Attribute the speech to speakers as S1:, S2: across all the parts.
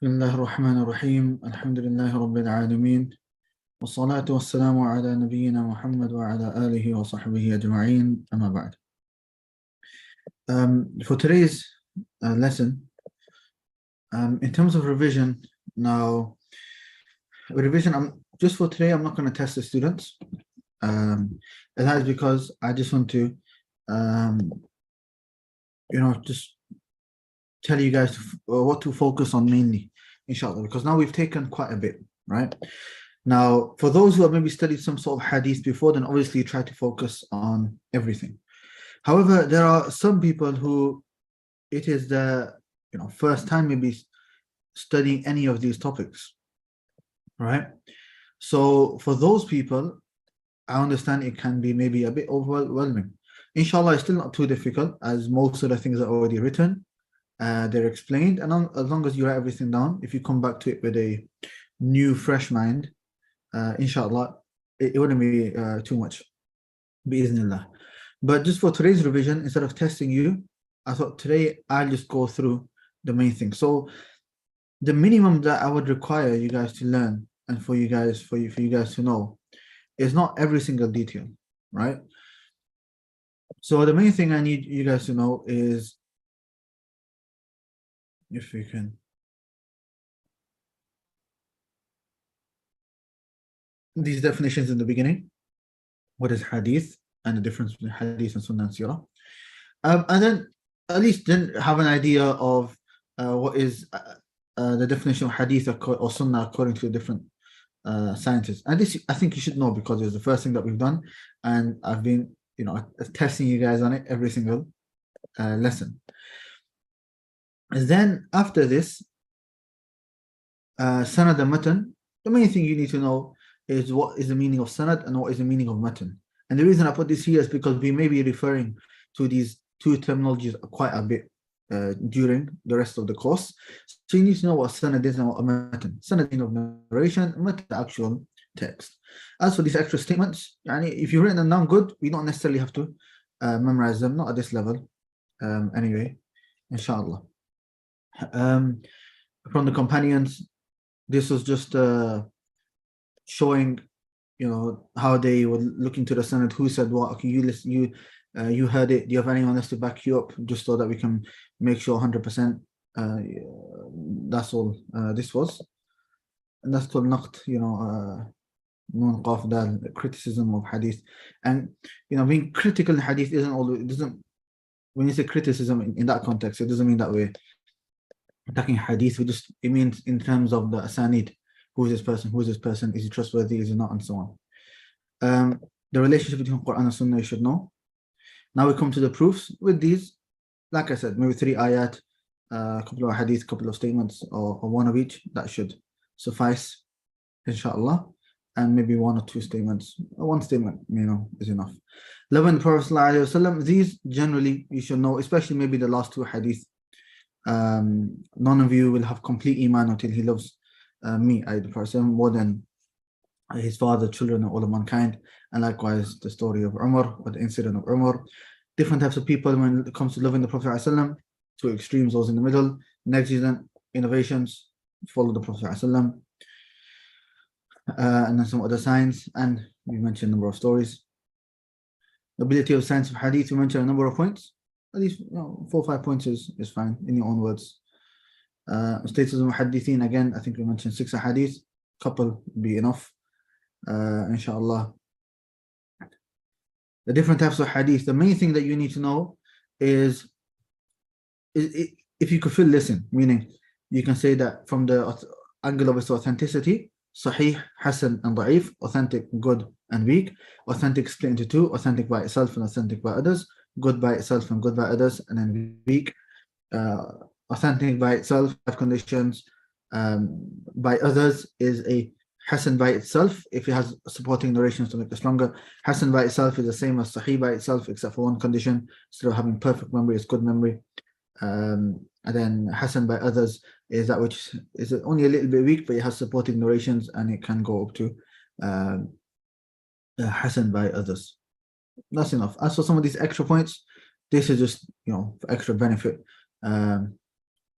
S1: بسم الله الرحمن الرحيم الحمد لله رب العالمين والصلاة والسلام على نبينا محمد وعلى آله وصحبه أجمعين أما بعد. For today's lesson, in terms of revision, now revision, just for today, I'm not going to test the students. And that is because I just want to, just tell you guys what to focus on mainly, inshallah, because now we've taken quite a bit, right? Now, for those who have maybe studied some sort of hadith before, then obviously try to focus on everything. However, there are some people who it is the first time maybe studying any of these topics, right? So for those people, I understand it can be maybe a bit overwhelming. Inshallah, it's still not too difficult as most of the things are already written. They're explained, and as long as you write everything down, if you come back to it with a new, fresh mind, inshallah, it wouldn't be too much, bi'idhnillah. But just for today's revision, instead of testing you, I thought today I'll just go through the main thing. So the minimum that I would require you guys to learn and for you guys to know is not every single detail, right? So the main thing I need you guys to know is, if you can, these definitions in the beginning. What is hadith and the difference between hadith and sunnah and seerah, and then at least then have an idea of what is the definition of hadith or sunnah according to different scientists. And this I think you should know because it's the first thing that we've done, and I've been testing you guys on it every single lesson. And then after this, sanad and matan, the main thing you need to know is what is the meaning of sanad and what is the meaning of matan. And the reason I put this here is because we may be referring to these two terminologies quite a bit during the rest of the course. So you need to know what sanad is and what matan. Sanad is of narration, matan the actual text. As for these extra statements, if you've written them down good, we don't necessarily have to memorize them, not at this level. Anyway, inshallah. From the companions, this was just showing how they were looking to the sanad, who said what. Okay, you listen, you heard it. Do you have anyone else to back you up, just so that we can make sure 100%? That's all this was, and that's called naqt, nun qaf dal, criticism of hadith. And being critical in hadith isn't always, it doesn't, when you say criticism in that context, it doesn't mean that we're attacking hadith. It means in terms of the asanid. Who is this person? Who is this person? Is he trustworthy? Is he not? And so on. The relationship between Quran and Sunnah you should know. Now we come to the proofs. With these, like I said, maybe 3 ayat, a couple of hadith, couple of statements, or one of each. That should suffice, inshallah. And maybe 1 or 2 statements. 1 statement, is enough. Loving the Prophet ﷺ, these generally you should know, especially maybe the last 2 hadith. None of you will have complete iman until he loves me, the person, more than his father, children, and all of mankind. And likewise the story of Umar, or the incident of Umar. Different types of people when it comes to loving the Prophet ﷺ. 2 extremes, those in the middle. Negligent innovations, follow the Prophet ﷺ. And then some other signs, and we mentioned a number of stories. The ability of science of hadith, we mentioned a number of points. At least 4 or 5 points is fine in your own words. Status of muhaddithin, again, I think we mentioned 6 hadith. Couple would be enough, inshallah. The different types of hadith, the main thing that you need to know is if you could listen, meaning you can say that from the angle of its authenticity, sahih, hasan, and da'if, authentic, good, and weak, authentic split into 2, authentic by itself and authentic by others, good by itself and good by others, and then weak. Authentic by itself, 5 conditions. By others is a hasan by itself if it has supporting narrations to make it stronger. Hasan by itself is the same as sahih by itself, except for 1 condition. Instead of having perfect memory, it's good memory. And then hasan by others is that which is only a little bit weak, but it has supporting narrations, and it can go up to hasan by others. That's enough. As for some of these extra points, this is just for extra benefit.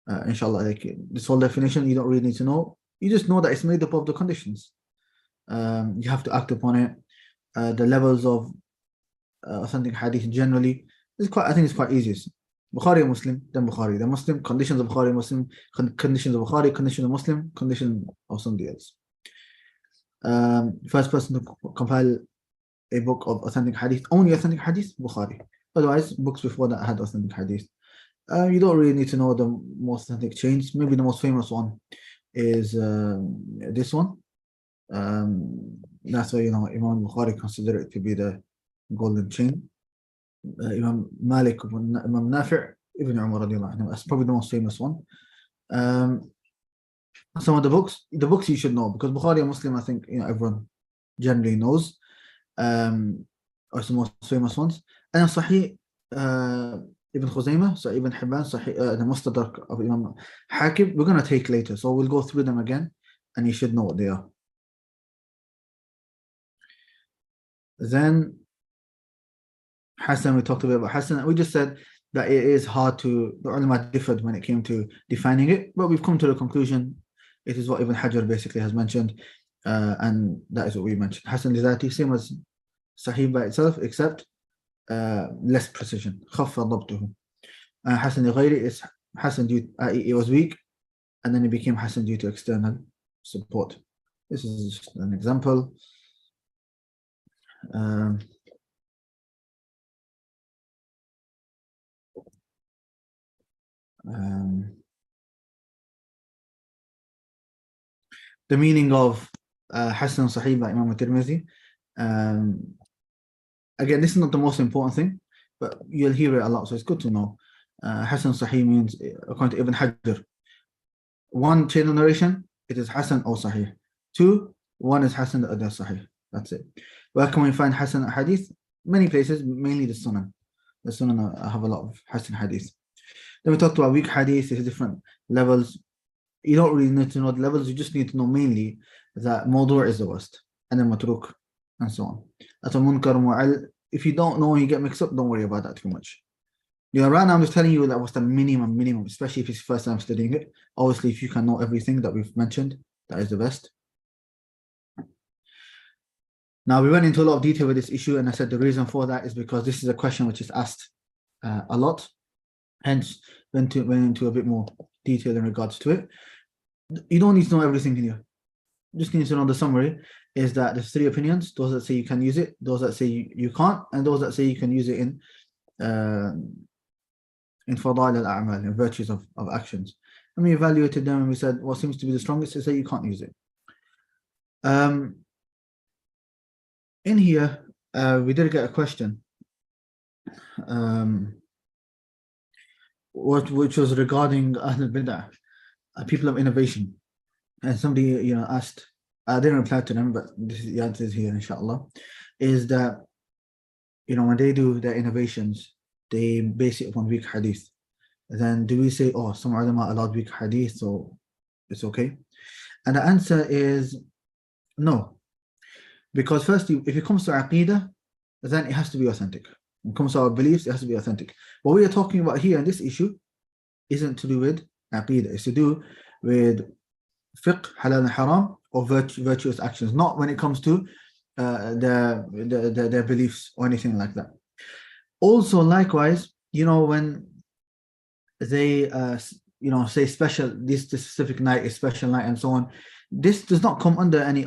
S1: Inshallah, like this whole definition, you don't really need to know. You just know that it's made up of the conditions. You have to act upon it. The levels of authentic hadith generally is quite. I think it's quite easy. Bukhari or Muslim, then Bukhari, then Muslim. Conditions of Bukhari, Muslim. Conditions of Bukhari, conditions of Muslim, condition of somebody else. First person to compile a book of authentic hadith, only authentic hadith, Bukhari. Otherwise, books before that had authentic hadith. You don't really need to know the most authentic chains. Maybe the most famous one is this one. That's why, you know, Imam Bukhari consider it to be the golden chain. Imam Malik, Imam Nafi', Ibn Umar radiallahu anhu. That's probably the most famous one. Some of the books you should know, because Bukhari and Muslim, I think, you know, everyone generally knows, are the most famous ones. And Sahih, Ibn Khuzaymah, Sahih Ibn Hibban, Sahih, the Mustadrak of Imam Hakim, we're going to take later, so we'll go through them again, and you should know what they are. Then Hassan, we talked a bit about Hassan. We just said that it is hard to, the ulama differed when it came to defining it, but we've come to the conclusion it is what Ibn Hajar basically has mentioned, and that is what we mentioned. Hassan Lizati, same as Sahih by itself, except less precision. خف ضبطه. Hassan لغيره is Hassan due, it was weak, and then it became Hassan due to external support. This is just an example. The meaning of Hassan Sahih by Imam Tirmidhi. Again, this is not the most important thing, but you'll hear it a lot, so it's good to know. Hassan Sahih means, according to Ibn Hajar, one chain of narration, it is Hassan or Sahih. Two, one is Hassan, the other Sahih. That's it. Where can we find Hassan Hadith? Many places, mainly the Sunan. The Sunan have a lot of Hassan Hadith. Then we talked about weak Hadith, there's different levels. You don't really need to know the levels, you just need to know mainly that Mawdu' is the worst, and then Matruk, and so on. That's a Munkar, Mu'al. If you don't know and you get mixed up, don't worry about that too much. You know, right now I'm just telling you that was the minimum, especially if it's first time studying it. Obviously, if you can know everything that we've mentioned, that is the best. Now, we went into a lot of detail with this issue, and I said the reason for that is because this is a question which is asked a lot. Hence, went into a bit more detail in regards to it. You don't need to know everything here. You just need to know the summary is that there's three opinions: those that say you can use it, those that say you can't, and those that say you can use it in Fadail al-A'mal, in virtues of actions. And we evaluated them and we said what seems to be the strongest is that you can't use it. In here, we did get a question, which was regarding Ahl al-Bid'ah, people of innovation. And somebody, you know, asked, I didn't reply to them, but this is the answer is here, inshallah, is that, you know, when they do their innovations, they base it upon weak hadith. Then do we say, oh, some ulama allowed weak hadith, so it's okay? And the answer is no. Because firstly, if it comes to Aqidah, then it has to be authentic. When it comes to our beliefs, it has to be authentic. What we are talking about here in this issue isn't to do with Aqidah. It's to do with fiqh, halal and haram, or virtuous actions, not when it comes to their beliefs or anything like that. Also, likewise, you know, when they you know, say special, this specific night is special night and so on, this does not come under any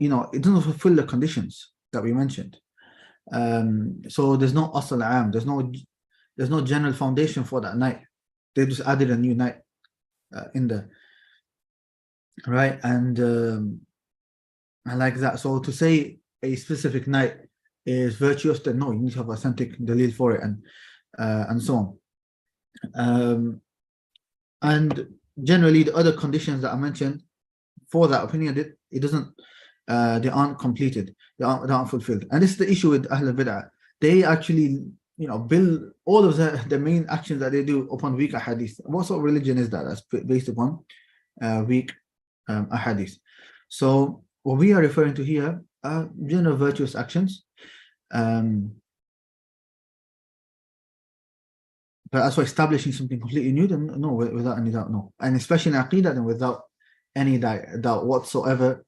S1: you know, it doesn't fulfill the conditions that we mentioned. So there's no asal am, there's no general foundation for that night. They just added a new night in there, right? And like that. So to say a specific night is virtuous, then no, you need to have authentic dalil for it, and so on. And generally, the other conditions that I mentioned for that opinion, it doesn't, they aren't completed, they aren't fulfilled. And this is the issue with Ahl al-Bid'ah. They actually, you know, build all of the main actions that they do upon weak ahadith. What sort of religion is that? That's based upon weak ahadith. So what we are referring to here are general virtuous actions. But as for establishing something completely new, then no, without any doubt, no. And especially in Aqidah, then without any doubt whatsoever,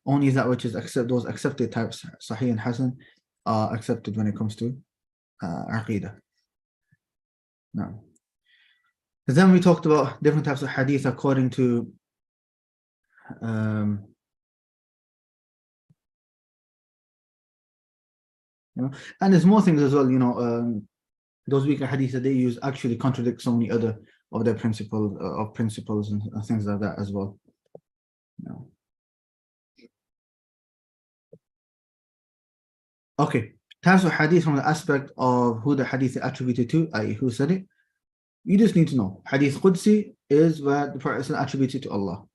S1: only that which is those accepted types, Sahih and Hasan, are accepted when it comes to Aqidah. Now, then we talked about different types of hadith according to and there's more things as well, those weaker hadiths that they use actually contradict so many other of their principles and things like that as well. Okay, types of hadith from the aspect of who the hadith is attributed to, i.e. who said it. You just need to know. Hadith Qudsi is where the Prophet is attributed to Allah.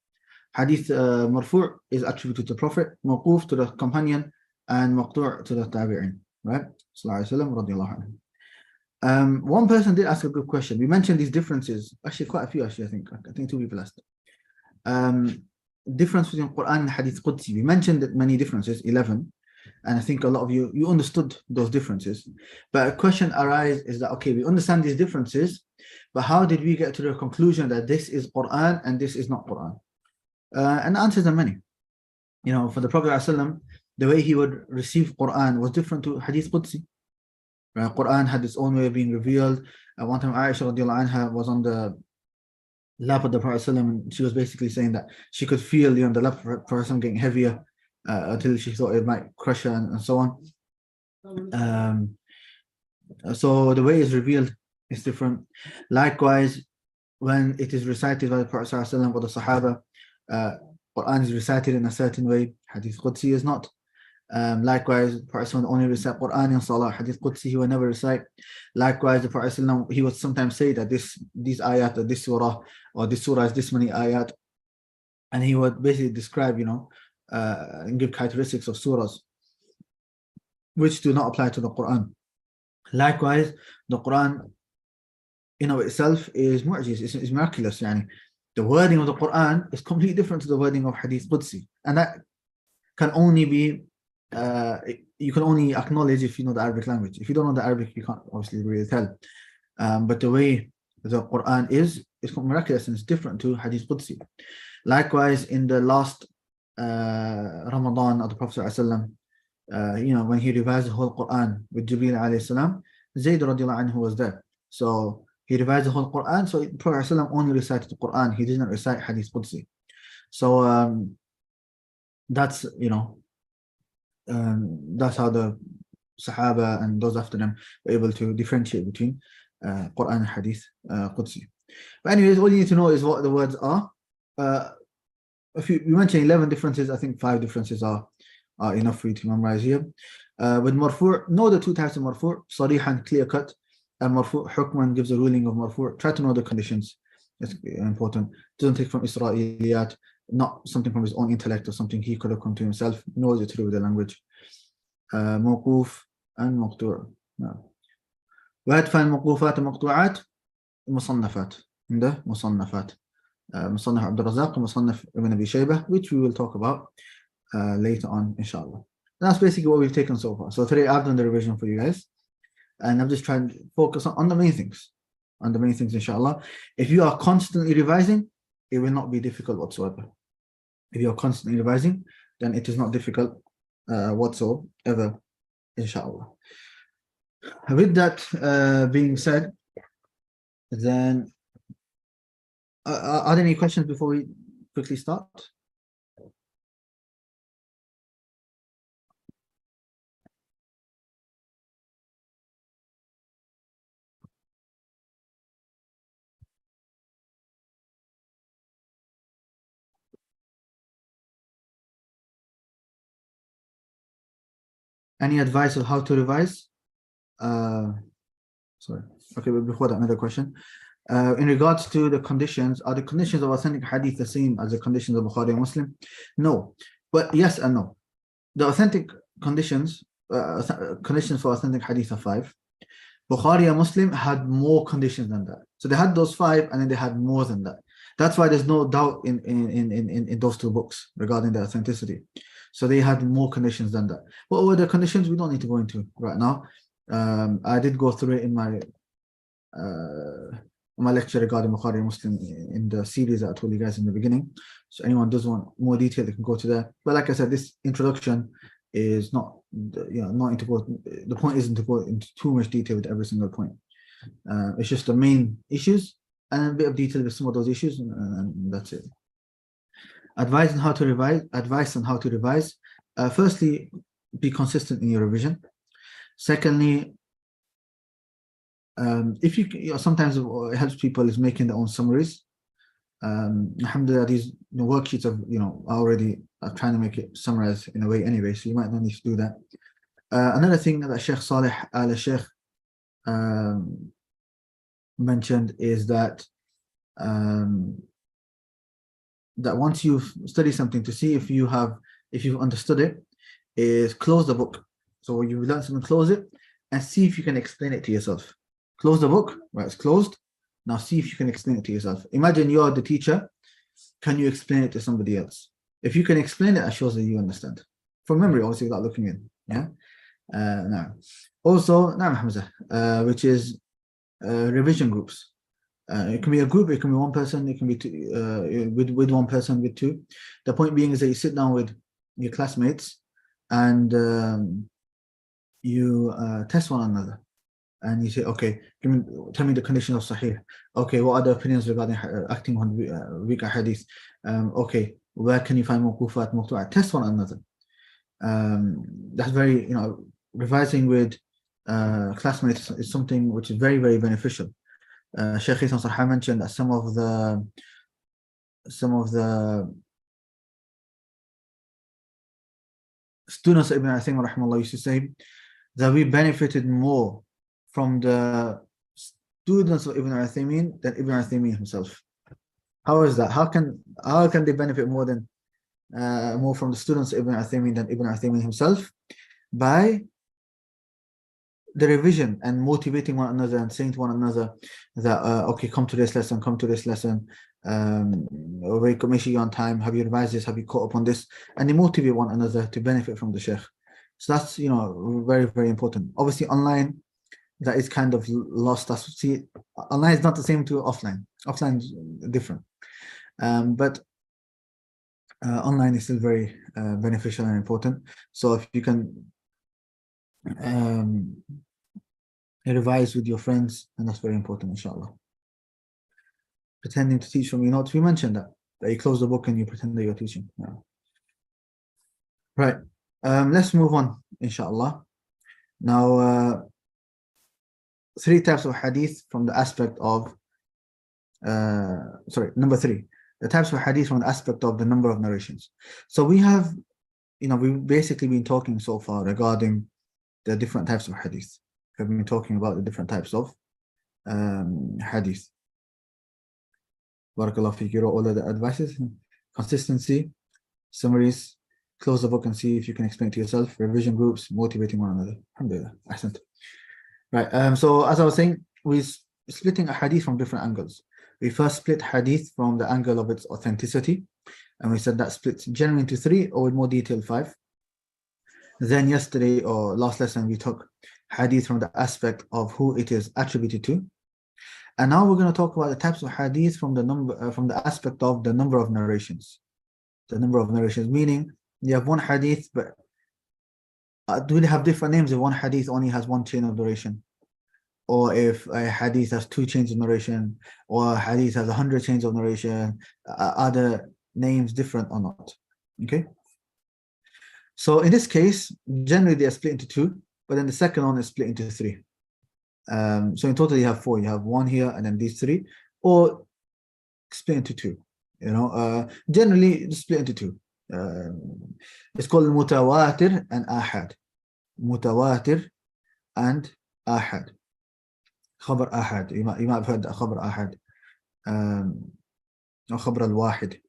S1: Hadith Marfu' is attributed to the Prophet, Mawquf to the companion, and Maqtu' to the Tabi'in. Right? Sallallahu Alaihi Wasallam. One person did ask a good question. We mentioned these differences. Actually, quite a few, actually, I think 2 people asked. Difference between Quran and Hadith Qudsi. We mentioned that many differences, 11. And I think a lot of you understood those differences. But a question arises is that, okay, we understand these differences, but how did we get to the conclusion that this is Quran and this is not Quran? And the answers are many. For the Prophet ﷺ, the way he would receive Quran was different to Hadith Qudsi. Right? Quran had its own way of being revealed. One time Aisha radiallahu anha was on the lap of the Prophet ﷺ, and she was basically saying that she could feel the lap of the Prophet ﷺ getting heavier until she thought it might crush her and so on. So the way it's revealed is different. Likewise, when it is recited by the Prophet ﷺ or the Sahaba, Quran is recited in a certain way. Hadith Qudsi is not. Likewise, the Prophet ﷺ only recite Quran in Salah. Hadith Qudsi he will never recite. Likewise, the Prophet ﷺ, he would sometimes say that these ayat or this surah is this many ayat, and he would basically describe, and give characteristics of surahs which do not apply to the Quran. Likewise, the Quran in of itself is mu'jiz, is miraculous. The wording of the Quran is completely different to the wording of Hadith Qudsi, and that can only be you can only acknowledge if you know the Arabic language. If you don't know the Arabic, you can't obviously really tell. But the way the Quran is miraculous and it's different to Hadith Qudsi. Likewise, in the last Ramadan of the Prophet ﷺ, when he revised the whole Quran with Jibreel alayhi salam, Zayd radiallahu anhu was there. So he revised the whole Quran. So the Prophet ﷺ only recited the Quran. He didn't recite Hadith Qudsi. So that's that's how the Sahaba and those after them were able to differentiate between Quran and Hadith Qudsi. But anyways, all you need to know is what the words are. We mentioned 11 differences. I think 5 differences are enough for you to memorize here. With Marfu', know the 2 types of Marfu', Sarihan, clear cut, and Marfu' Hukman gives a ruling of Marfu'. Try to know the conditions. It's important. Doesn't take from Israeliyat, not something from his own intellect or something he could have come to himself. Knows it to do with the language. Mawquf and Maqtu'. وأدفع الموقوفات المقطوعات مصنفات. عند مصنفات. مصنف عبد الرزاق ومصنف Ibn Abi Shaybah, which we will talk about later on, inshallah. That's basically what we've taken so far. So today I've done the revision for you guys, and I'm just trying to focus on the main things. On the main things, inshallah. If you are constantly revising, it will not be difficult whatsoever. If you are constantly revising, then it is not difficult whatsoever, inshallah. With that being said, then are there any questions before we quickly start? Any advice on how to revise? Sorry. Okay, but before that, another question. In regards to the conditions, are the conditions of authentic hadith the same as the conditions of Bukhari and Muslim? No, but yes and no. The authentic conditions for authentic hadith are 5. Bukhari and Muslim had more conditions than that. So they had those 5, and then they had more than that. That's why there's no doubt in those 2 books regarding their authenticity. So they had more conditions than that. What were the conditions? We don't need to go into right now. I did go through it in my my lecture regarding Bukhari Muslim in the series that I told you guys in the beginning. So anyone does want more detail, they can go to there. But like I said, this introduction is not, not into the point isn't to go into too much detail with every single point. It's just the main issues and a bit of detail with some of those issues, and that's it. Advice on how to revise. Firstly, be consistent in your revision. Secondly, if you sometimes it helps people is making their own summaries. Alhamdulillah, these worksheets of already trying to make it summarized in a way anyway, so you might not need to do that. Another thing that Sheikh Saleh Al Sheikh mentioned is that that once you've studied something, to see if you've understood it, is close the book. So when you learn something, close it and see if you can explain it to yourself. Close the book, right? It's closed. Now see if you can explain it to yourself. Imagine you're the teacher. Can you explain it to somebody else? If you can explain it, that shows that you understand. From memory, obviously, without looking in. Yeah. Now, also, Hamza, which is revision groups. It can be a group, it can be one person, it can be two, with one person, with two. The point being is that you sit down with your classmates and you test one another. And you say, okay, tell me the condition of Sahih. Okay, what are the opinions regarding acting on weak hadith? Okay, where can you find mawqufat, muqtu'at? Test one another. That's very, revising with classmates is something which is very, very beneficial. Shaykh Hasan Sarha mentioned that some of the students of Ibn Uthaymeen rahimahullah used to say that we benefited more from the students of Ibn Uthaymeen than Ibn Uthaymeen himself. How is that? How can they benefit more from the students of Ibn Uthaymeen than Ibn Uthaymeen himself? By the revision and motivating one another and saying to one another that okay, come to this lesson, make sure you're on time, have you revised this, have you caught up on this, and they motivate one another to benefit from the Sheikh. So that's very, very important. Obviously online, that is kind of lost. Online is not the same to offline. Offline is different, but online is still very beneficial and important. So if you can revise with your friends, and that's very important, inshallah. Pretending to teach from your notes, we mentioned that you close the book and you pretend that you're teaching. Yeah. Right, let's move on, inshallah. Now, 3 types of hadith from the aspect of number 3, the types of hadith from the aspect of the number of narrations. So we have, we've basically been talking so far regarding the different types of hadith. We've been talking about the different types of hadith. Barakallah fiqh, you wrote all of the advices: consistency, summaries, close the book and see if you can explain it to yourself, revision groups, motivating one another. Alhamdulillah, ahsant. Right, so as I was saying, we're splitting a hadith from different angles. We first split hadith from the angle of its authenticity, and we said that splits generally into 3, or with more detail 5. Then yesterday or last lesson we took hadith from the aspect of who it is attributed to, and now we're going to talk about the types of hadith from the aspect of the number of narrations. The number of narrations, meaning you have one hadith, but do they have different names if one hadith only has one chain of narration, or if a hadith has 2 chains of narration, or a hadith has 100 chains of narration? Are the names different or not? Okay. So in this case, generally they are split into 2, but then the second one is split into 3. So in total you have 4. You have 1 here and then these 3, or split into 2. Generally it's split into 2. It's called mutawatir and ahad. Mutawatir and ahad. Khabar ahad. You might have heard khabar ahad. Or khabar al-wahid.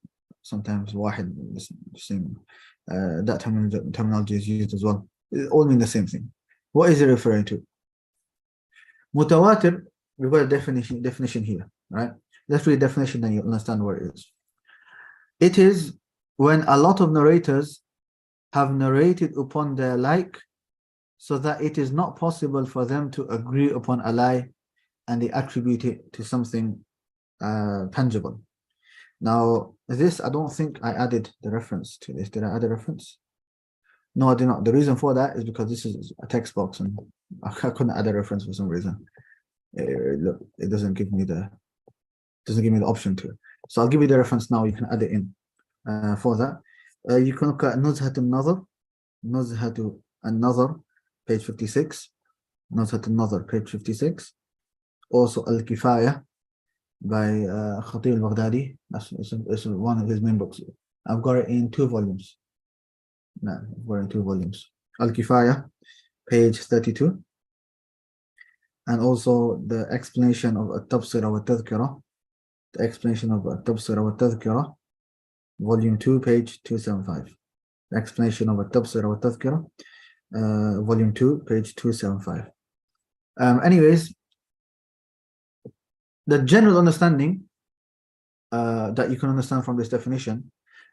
S1: Sometimes wahid is the same. That terminology is used as well. It all mean the same thing. What is it referring to? Mutawatir, we've got a definition here, right? Let's read the definition, then you'll understand what it is. It is when a lot of narrators have narrated upon their like, so that it is not possible for them to agree upon a lie and they attribute it to something tangible. Now, this, I don't think I added the reference to this. Did I add a reference? No, I did not. The reason for that is because this is a text box and I couldn't add a reference for some reason. Look, it doesn't give me the option to. So I'll give you the reference now. You can add it in for that. You can look at Nuzhat An-Nazar, page 56. Nuzhat An-Nazar, page 56. Also Al-Kifaya by Khatib al-Baghdadi. It's one of his main books. I've got it in 2 volumes. No, I've got it in 2 volumes. Al-Kifaya, page 32. And also the explanation of At-Tabsira wa Tadhkira. The explanation of At-Tabsira wa Tadhkira, volume 2, page 275. The explanation of At-Tabsira wa Tadhkira, volume 2, page 275. Anyways, the general understanding that you can understand from this definition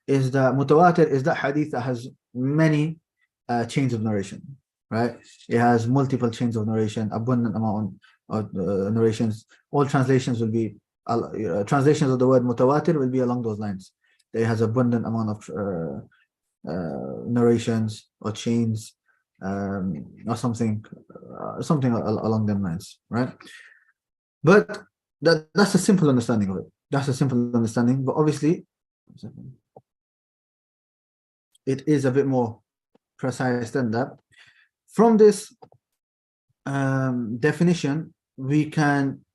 S1: is that mutawatir is that hadith that has many chains of narration, right? It has multiple chains of narration, abundant amount of narrations. All translations will be translations of the word mutawatir will be along those lines. It has abundant amount of narrations or chains or something along them lines, right? But that's a simple understanding of it. That's a simple understanding, but obviously it is a bit more precise than that. From this definition, we can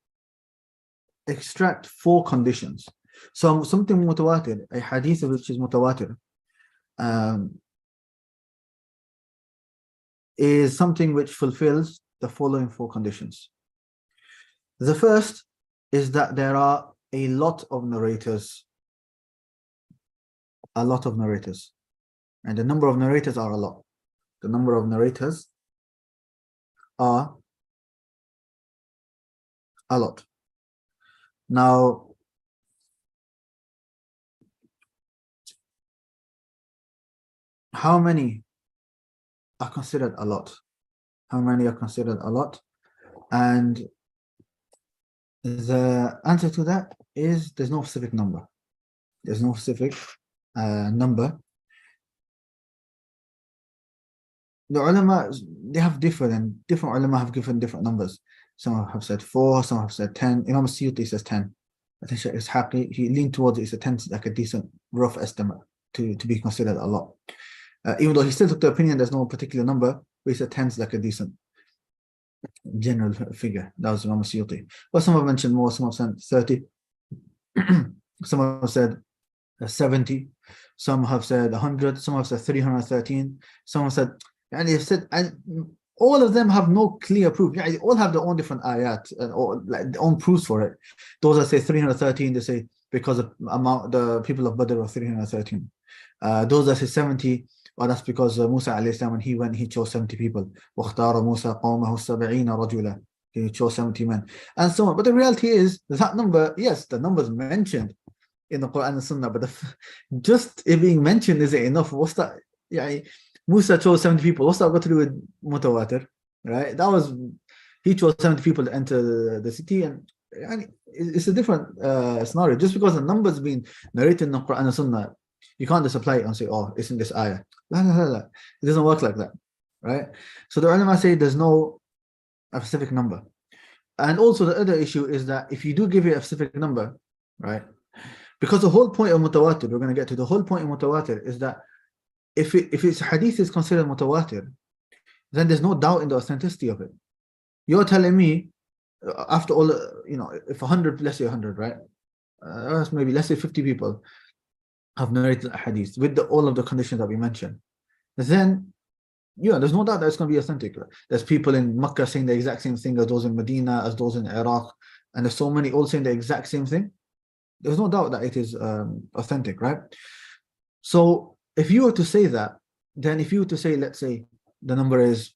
S1: extract 4 conditions. So something mutawatir, a hadith which is mutawatir, is something which fulfills the following 4 conditions. The first is that there are a lot of narrators. A lot of narrators. And the number of narrators are a lot. The number of narrators are a lot. Now, how many are considered a lot? How many are considered a lot? And the answer to that is there's no specific number. There's no specific number. The ulama, they have different ulama have given different numbers. Some have said 4, some have said 10. Imam Suyuti says 10. I think Shaykh Ishaqi, he leaned towards it. It's a 10, like a decent rough estimate to be considered a lot. Even though he still took the opinion there's no particular number, but he said 10 is like a decent general figure. That was Imam Suyuti. But some have mentioned more, some have said 30. Some have said 70. Some have said 100. Some have said 313. Some have said, and they've said, and all of them have no clear proof. Yeah, they all have their own different ayat and or like their own proofs for it. Those that say 313, they say because of the people of Badr were 313. Those that say 70, well, that's because Musa alayhi salam, when he went, he chose 70 people. وَاخْتَارَ مُوسَى قَوْمَهُ 70 رَجُلًا. He chose 70 men. And so on. But the reality is, that number, yes, the number is mentioned in the Quran and Sunnah, but just it being mentioned, is it enough? What's that? Yeah, Musa chose 70 people. What's that got to do with mutawatir? Right? That was, he chose 70 people to enter the city, and it's a different scenario. Just because the numbers being narrated in the Quran and Sunnah, you can't just apply it and say, oh, it's in this ayah. It doesn't work like that, right? So the ulama say there's no a specific number. And also the other issue is that if you do give it a specific number, right? Because the whole point of mutawatir, we're going to get to the whole point of mutawatir is that if its hadith is considered mutawatir, then there's no doubt in the authenticity of it. You're telling me, after all, if 100, let's say 100, right? Maybe let's say 50 people have narrated a hadith with all of the conditions that we mentioned, then there's no doubt that it's going to be authentic. There's people in Makkah saying the exact same thing as those in Medina, as those in Iraq, and there's so many all saying the exact same thing. There's no doubt that it is authentic, right? So if you were to say that, then if you were to say, let's say the number is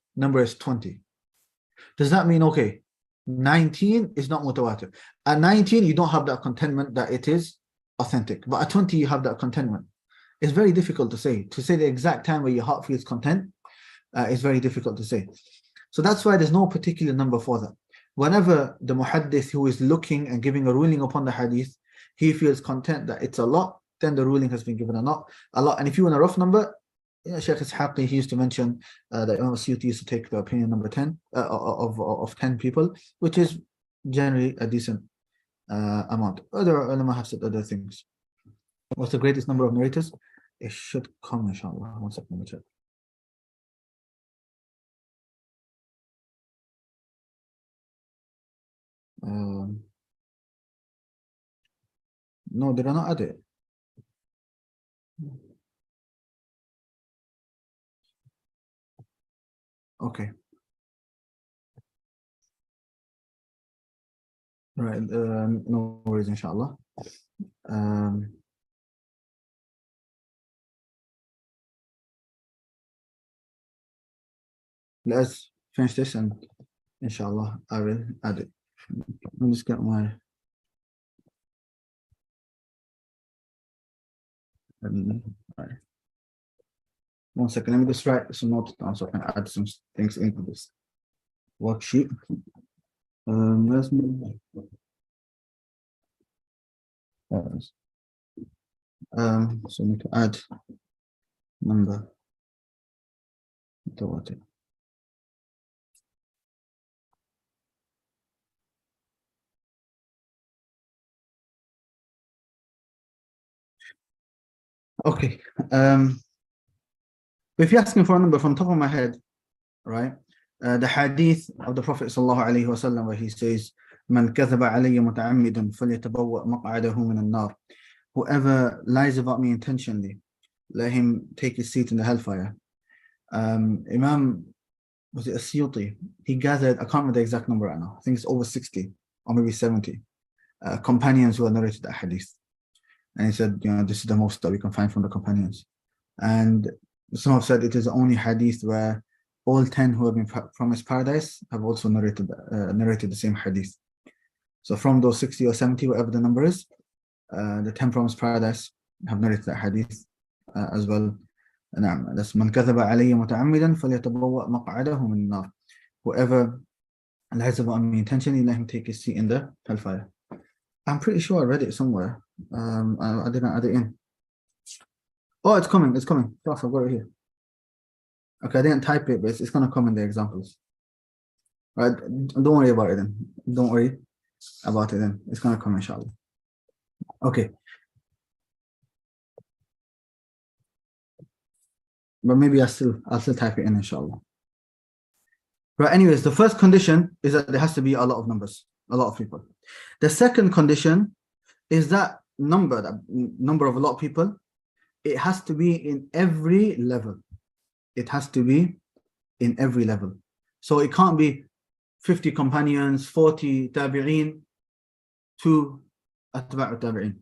S1: 20, does that mean, okay, 19 is not mutawatir? At 19, you don't have that contentment that it is authentic, but at 20, you have that contentment. It's very difficult to say. To say the exact time where your heart feels content is very difficult to say. So that's why there's no particular number for that. whenever the muhaddith who is looking and giving a ruling upon the hadith, he feels content that it's a lot, then the ruling has been given a lot. And if you want a rough number, Shaykh Ishaqi, he used to mention that Imam Suyuti used to take the opinion number 10 of 10 people, which is generally a decent amount. Other ulama have said other things. What's the greatest number of narrators? It should come, inshallah. One second, let me check. No, did I not add it? Okay. Right, no worries, inshallah. Let's finish this and inshallah I will add it. Let me just get my right. One second, let me just write some notes down so I can add some things into this worksheet. Where's my so I need to add number to what it. Okay. If you're asking for a number from the top of my head, right? The hadith of the Prophet sallallahu alaihi wasallam where he says, "Man kadhaba alayya muta'ammidan falyatabawwa maq'adahu min an-nar." Whoever lies about me intentionally, let him take his seat in the hellfire. Imam, was it As-Suyuti? He gathered, I can't remember the exact number right now. I think it's over 60 or maybe 70 companions who had narrated that hadith. And he said, this is the most that we can find from the companions. And some have said it is the only hadith where all 10 who have been promised paradise have also narrated the same hadith. So from those 60 or 70, whatever the number is, the 10 promised paradise have narrated that hadith as well. That's man kadhaba alayya muta'ammidan falyatabawwa maq'adahu min nar. Whoever lies about me intentionally, let him take his seat in the hellfire. I'm pretty sure I read it somewhere. I didn't add it in. Oh, it's coming. It's coming. Plus, I've got it here. Okay, I didn't type it, but it's going to come in the examples. Right? Don't worry about it then. Don't worry about it then. It's going to come, inshallah. Okay. But maybe I'll still type it in, inshallah. Right, anyways, the first condition is that there has to be a lot of numbers, a lot of people. The second condition is that number of a lot of people, it has to be in every level. It has to be in every level. So it can't be 50 companions, 40 tabi'een, 2 atba'u tabi'een,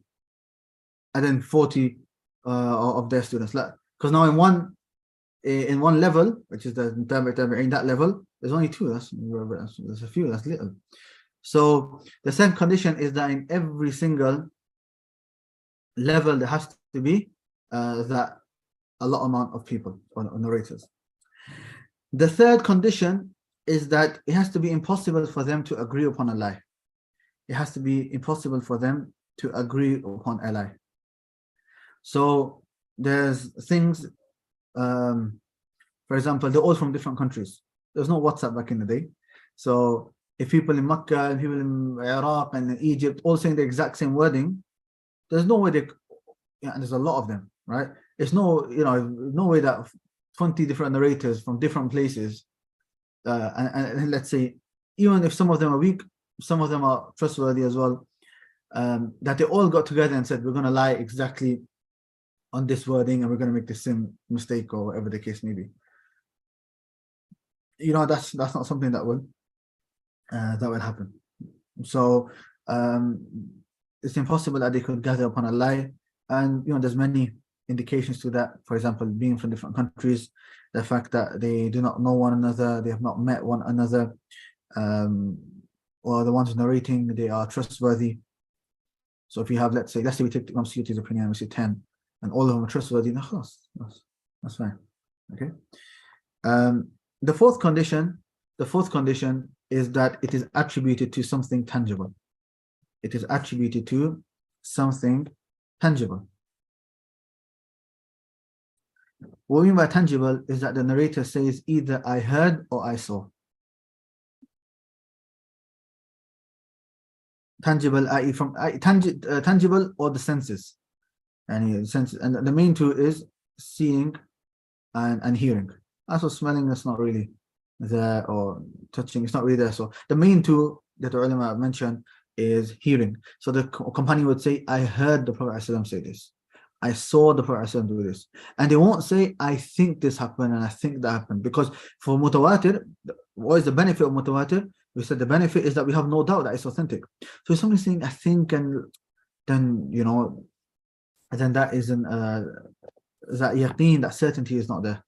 S1: and then 40 of their students. Because now in one level, which is the tabi'een, that level, there's only 2. There's a few. That's little. So the second condition is that in every single level there has to be that a lot amount of people or narrators. The third condition is that it has to be impossible for them to agree upon a lie. It has to be impossible for them to agree upon a lie. So there's things, for example, they're all from different countries. There's no WhatsApp back in the day. So if people in Mecca and people in Iraq and in Egypt all saying the exact same wording, there's no way and there's a lot of them, right? It's no way that 20 different narrators from different places, and let's say, even if some of them are weak, some of them are trustworthy as well, that they all got together and said, we're going to lie exactly on this wording and we're going to make the same mistake or whatever the case may be. That's not something that will happen. So it's impossible that they could gather upon a lie. And there's many indications to that. For example, being from different countries, the fact that they do not know one another, they have not met one another, or the ones narrating, they are trustworthy. So if you have, let's say we take Imam Suyuti's opinion, we say 10, and all of them are trustworthy, that's fine. Okay. The fourth condition is that it is attributed to something tangible. It is attributed to something tangible. What we mean by tangible is that the narrator says either I heard or I saw. Tangible, i.e. from tangible or the senses. And the main two is seeing and hearing. Also smelling is not really there, or touching, it's not really there. So the main two that the ulama mentioned is hearing. So the companion would say, I heard the Prophet ﷺ say this. I saw the Prophet ﷺ do this. And they won't say, I think this happened and I think that happened. Because for mutawatir, what is the benefit of mutawatir? We said the benefit is that we have no doubt that it's authentic. So if somebody's saying, I think, and then, you know, then that isn't, that yaqeen, that certainty is not there.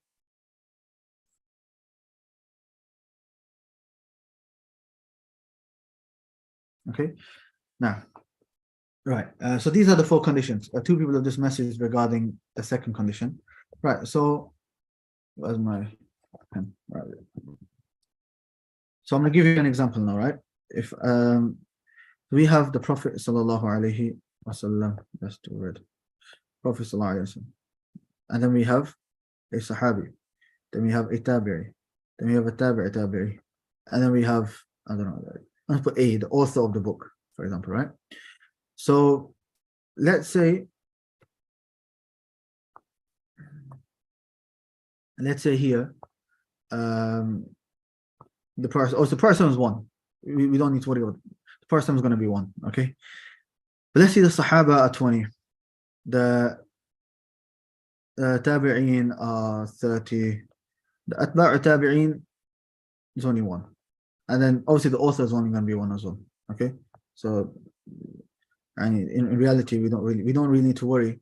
S1: Okay, now, right, so these are the four conditions. Two people have just messaged regarding the second condition. Right, so where's my pen? Right. So I'm going to give you an example now, right? If we have the Prophet sallallahu alaihi wasallam, that's the word, Prophet sallallahu alaihi wasallam, and then we have a Sahabi, then we have a Tabi'i, then we have a Tabi'i, and then we have, I don't know, let's put A, the author of the book, for example, right? So let's say here, the person is one. We don't need to worry about it. The person is going to be one, okay? But let's see the Sahaba are 20. The Tabi'een are 30. The Atba' Tabi'een is only one. And then obviously the author is only going to be one as well, okay? So, and in reality, we don't really need to worry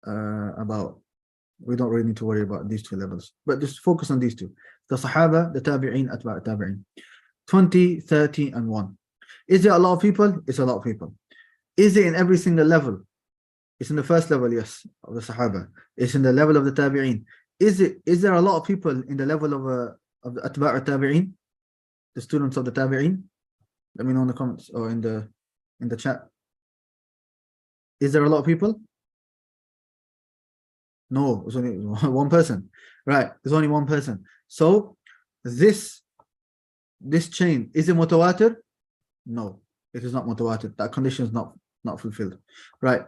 S1: about these two levels, but just focus on these two: the Sahaba, the Tabi'een, Atba' Tabi'een. 20, 30, and 1. Is there a lot of people? It's a lot of people. Is it in every single level? It's in the first level, yes, of the Sahaba. It's in the level of the Tabi'een. Is there a lot of people in the level of the Atba' Tabi'een, the students of the Tabi'een? Let me know in the comments or in the chat. Is there a lot of people? No, it's only one person. Right, there's only one person. So this chain, is it mutawatir? No, it is not mutawatir. That condition is not fulfilled. Right.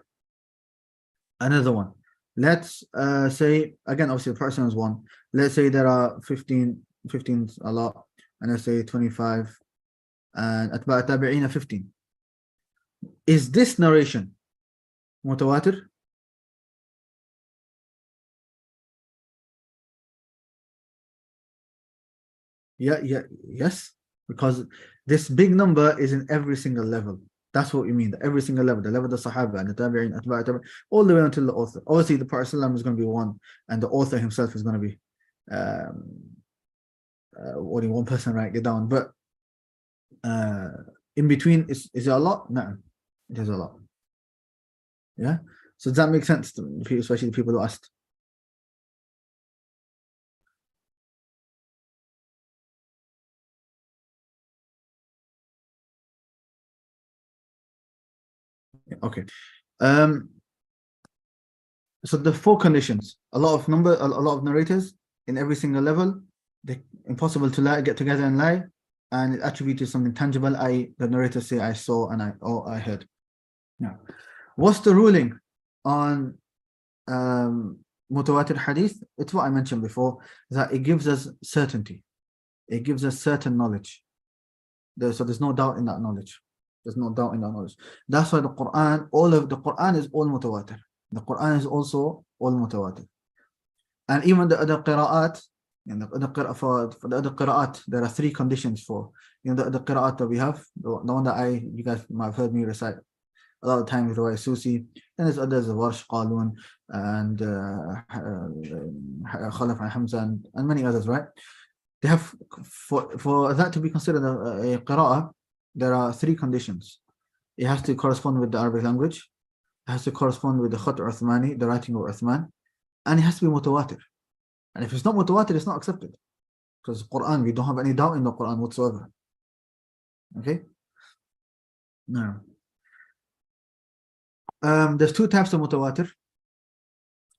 S1: Another one. Let's say, again, obviously the person is one. Let's say there are 15 is a lot, and let's say 25, and atba' tabi'in 15. Is this narration mutawatir? Yes, because this big number is in every single level. That's what we mean, every single level, the level of the Sahaba and the Tabi'in, Atba' Tabi'in, all the way until the author. Obviously, the Prophet ﷺ is going to be one, and the author himself is going to be only one person, write it down. But in between, is it a lot? No, it is a lot. Yeah. So does that make sense to people, especially the people who asked? Okay. So the four conditions: a lot of narrators in every single level. They're impossible to get together and lie, and it attributed something tangible. The narrator say I saw and I heard. Now, what's the ruling on mutawatir hadith? It's what I mentioned before, that it gives us certainty. It gives us certain knowledge. So there's no doubt in that knowledge. There's no doubt in that knowledge. That's why the Quran, the Quran is all mutawatir. The Quran is also all mutawatir. And even the other qira'at, for the other qira'at, there are three conditions for, the other qira'at that we have, the one that you guys might have heard me recite a lot of times, Riwayat Susi, and there's others, Warsh, Qalun, and Khalaf and Hamza, and many others, right? They have, for that to be considered a qira'ah, there are three conditions. It has to correspond with the Arabic language, it has to correspond with the Khat Uthmani, the writing of Uthman, and it has to be mutawatir. And if it's not mutawatir, it's not accepted. Because Quran, we don't have any doubt in the Quran whatsoever. Okay. Now, there's two types of mutawatir.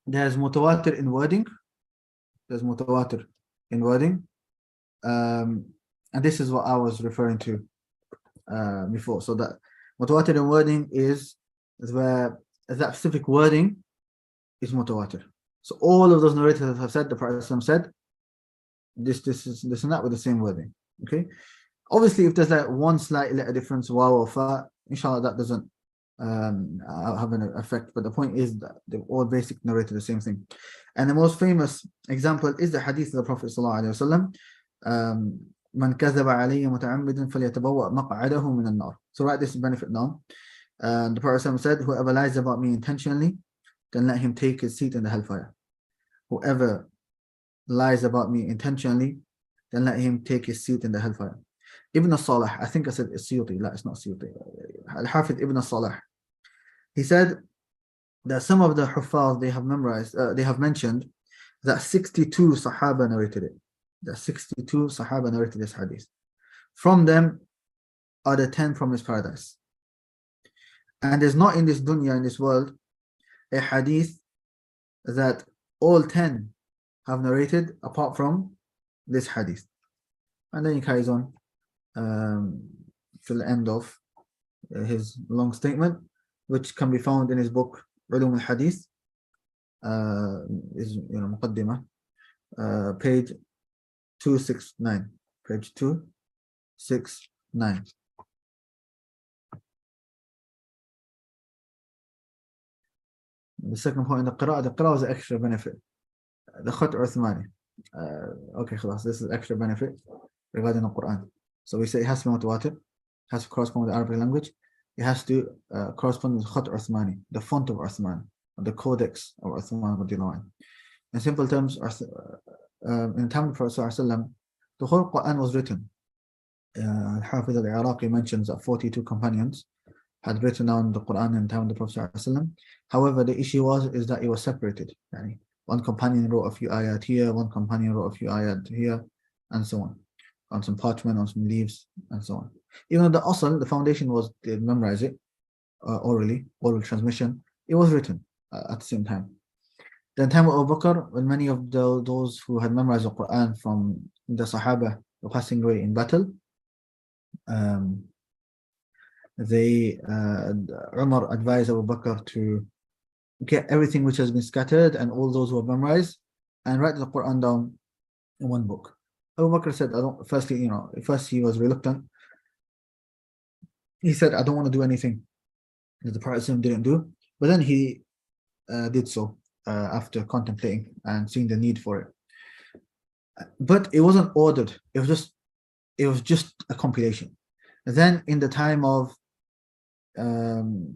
S1: There's mutawatir in wording. There's mutawatir in wording. And this is what I was referring to before. So that mutawatir in wording is where that specific wording is mutawatir. So all of those narrators that have said, the Prophet said, this and that with the same wording. Okay. Obviously, if there's like one slight letter difference, waw or fa, inshallah, that doesn't have an effect. But the point is that they've all basically narrated the same thing. And the most famous example is the hadith of the Prophet ﷺ. Man kadhaba alayya muta'ammidan falyatabawwa maq'adahu min an-nar. So write this benefit down. The Prophet ﷺ said, whoever lies about me intentionally, then let him take his seat in the hellfire. Whoever lies about me intentionally, then let him take his seat in the hellfire. Ibn al-Salah, I think I said Siyuti, no, it's not Siyuti. Al-Hafidh Ibn al-Salah. He said that some of the Huffaz, they have memorized, they have mentioned that 62 Sahaba narrated it. That 62 Sahaba narrated this hadith. From them are the 10 from his paradise. And there's not in this dunya, in this world, a hadith that all 10 have narrated apart from this hadith. And then he carries on to the end of his long statement, which can be found in his book Ulum al-Hadith, is Muqaddimah, page 269. Page 269. The second point in the Qira'ah is an extra benefit. The Khat Uthmani. Okay, خلاص, this is extra benefit regarding the Quran. So we say it has to be mutawatir, has to correspond with the Arabic language, it has to correspond with Khat Uthmani, the font of Uthman, the codex of Uthman. In simple terms, in the time of the Prophet ﷺ, the whole Quran was written. Al-Hafidh al-Iraqi mentions that 42 companions had written down the Quran in the time of the Prophet ﷺ. However, the issue is that it was separated. Yani, one companion wrote a few ayat here, one companion wrote a few ayat here, and so on some parchment, on some leaves, and so on. Even though the asl, the foundation was to memorize it orally, oral transmission, it was written at the same time. Then time of Abu Bakr, when many of those who had memorized the Quran from the Sahaba were passing away in battle, Umar advised Abu Bakr to get everything which has been scattered and all those who have memorized and write the Quran down in one book. Abu Bakr said, first he was reluctant. He said, I don't want to do anything that the Prophet didn't do. But then he did so after contemplating and seeing the need for it. But it wasn't ordered. It was just a compilation. And then in the time of Uthman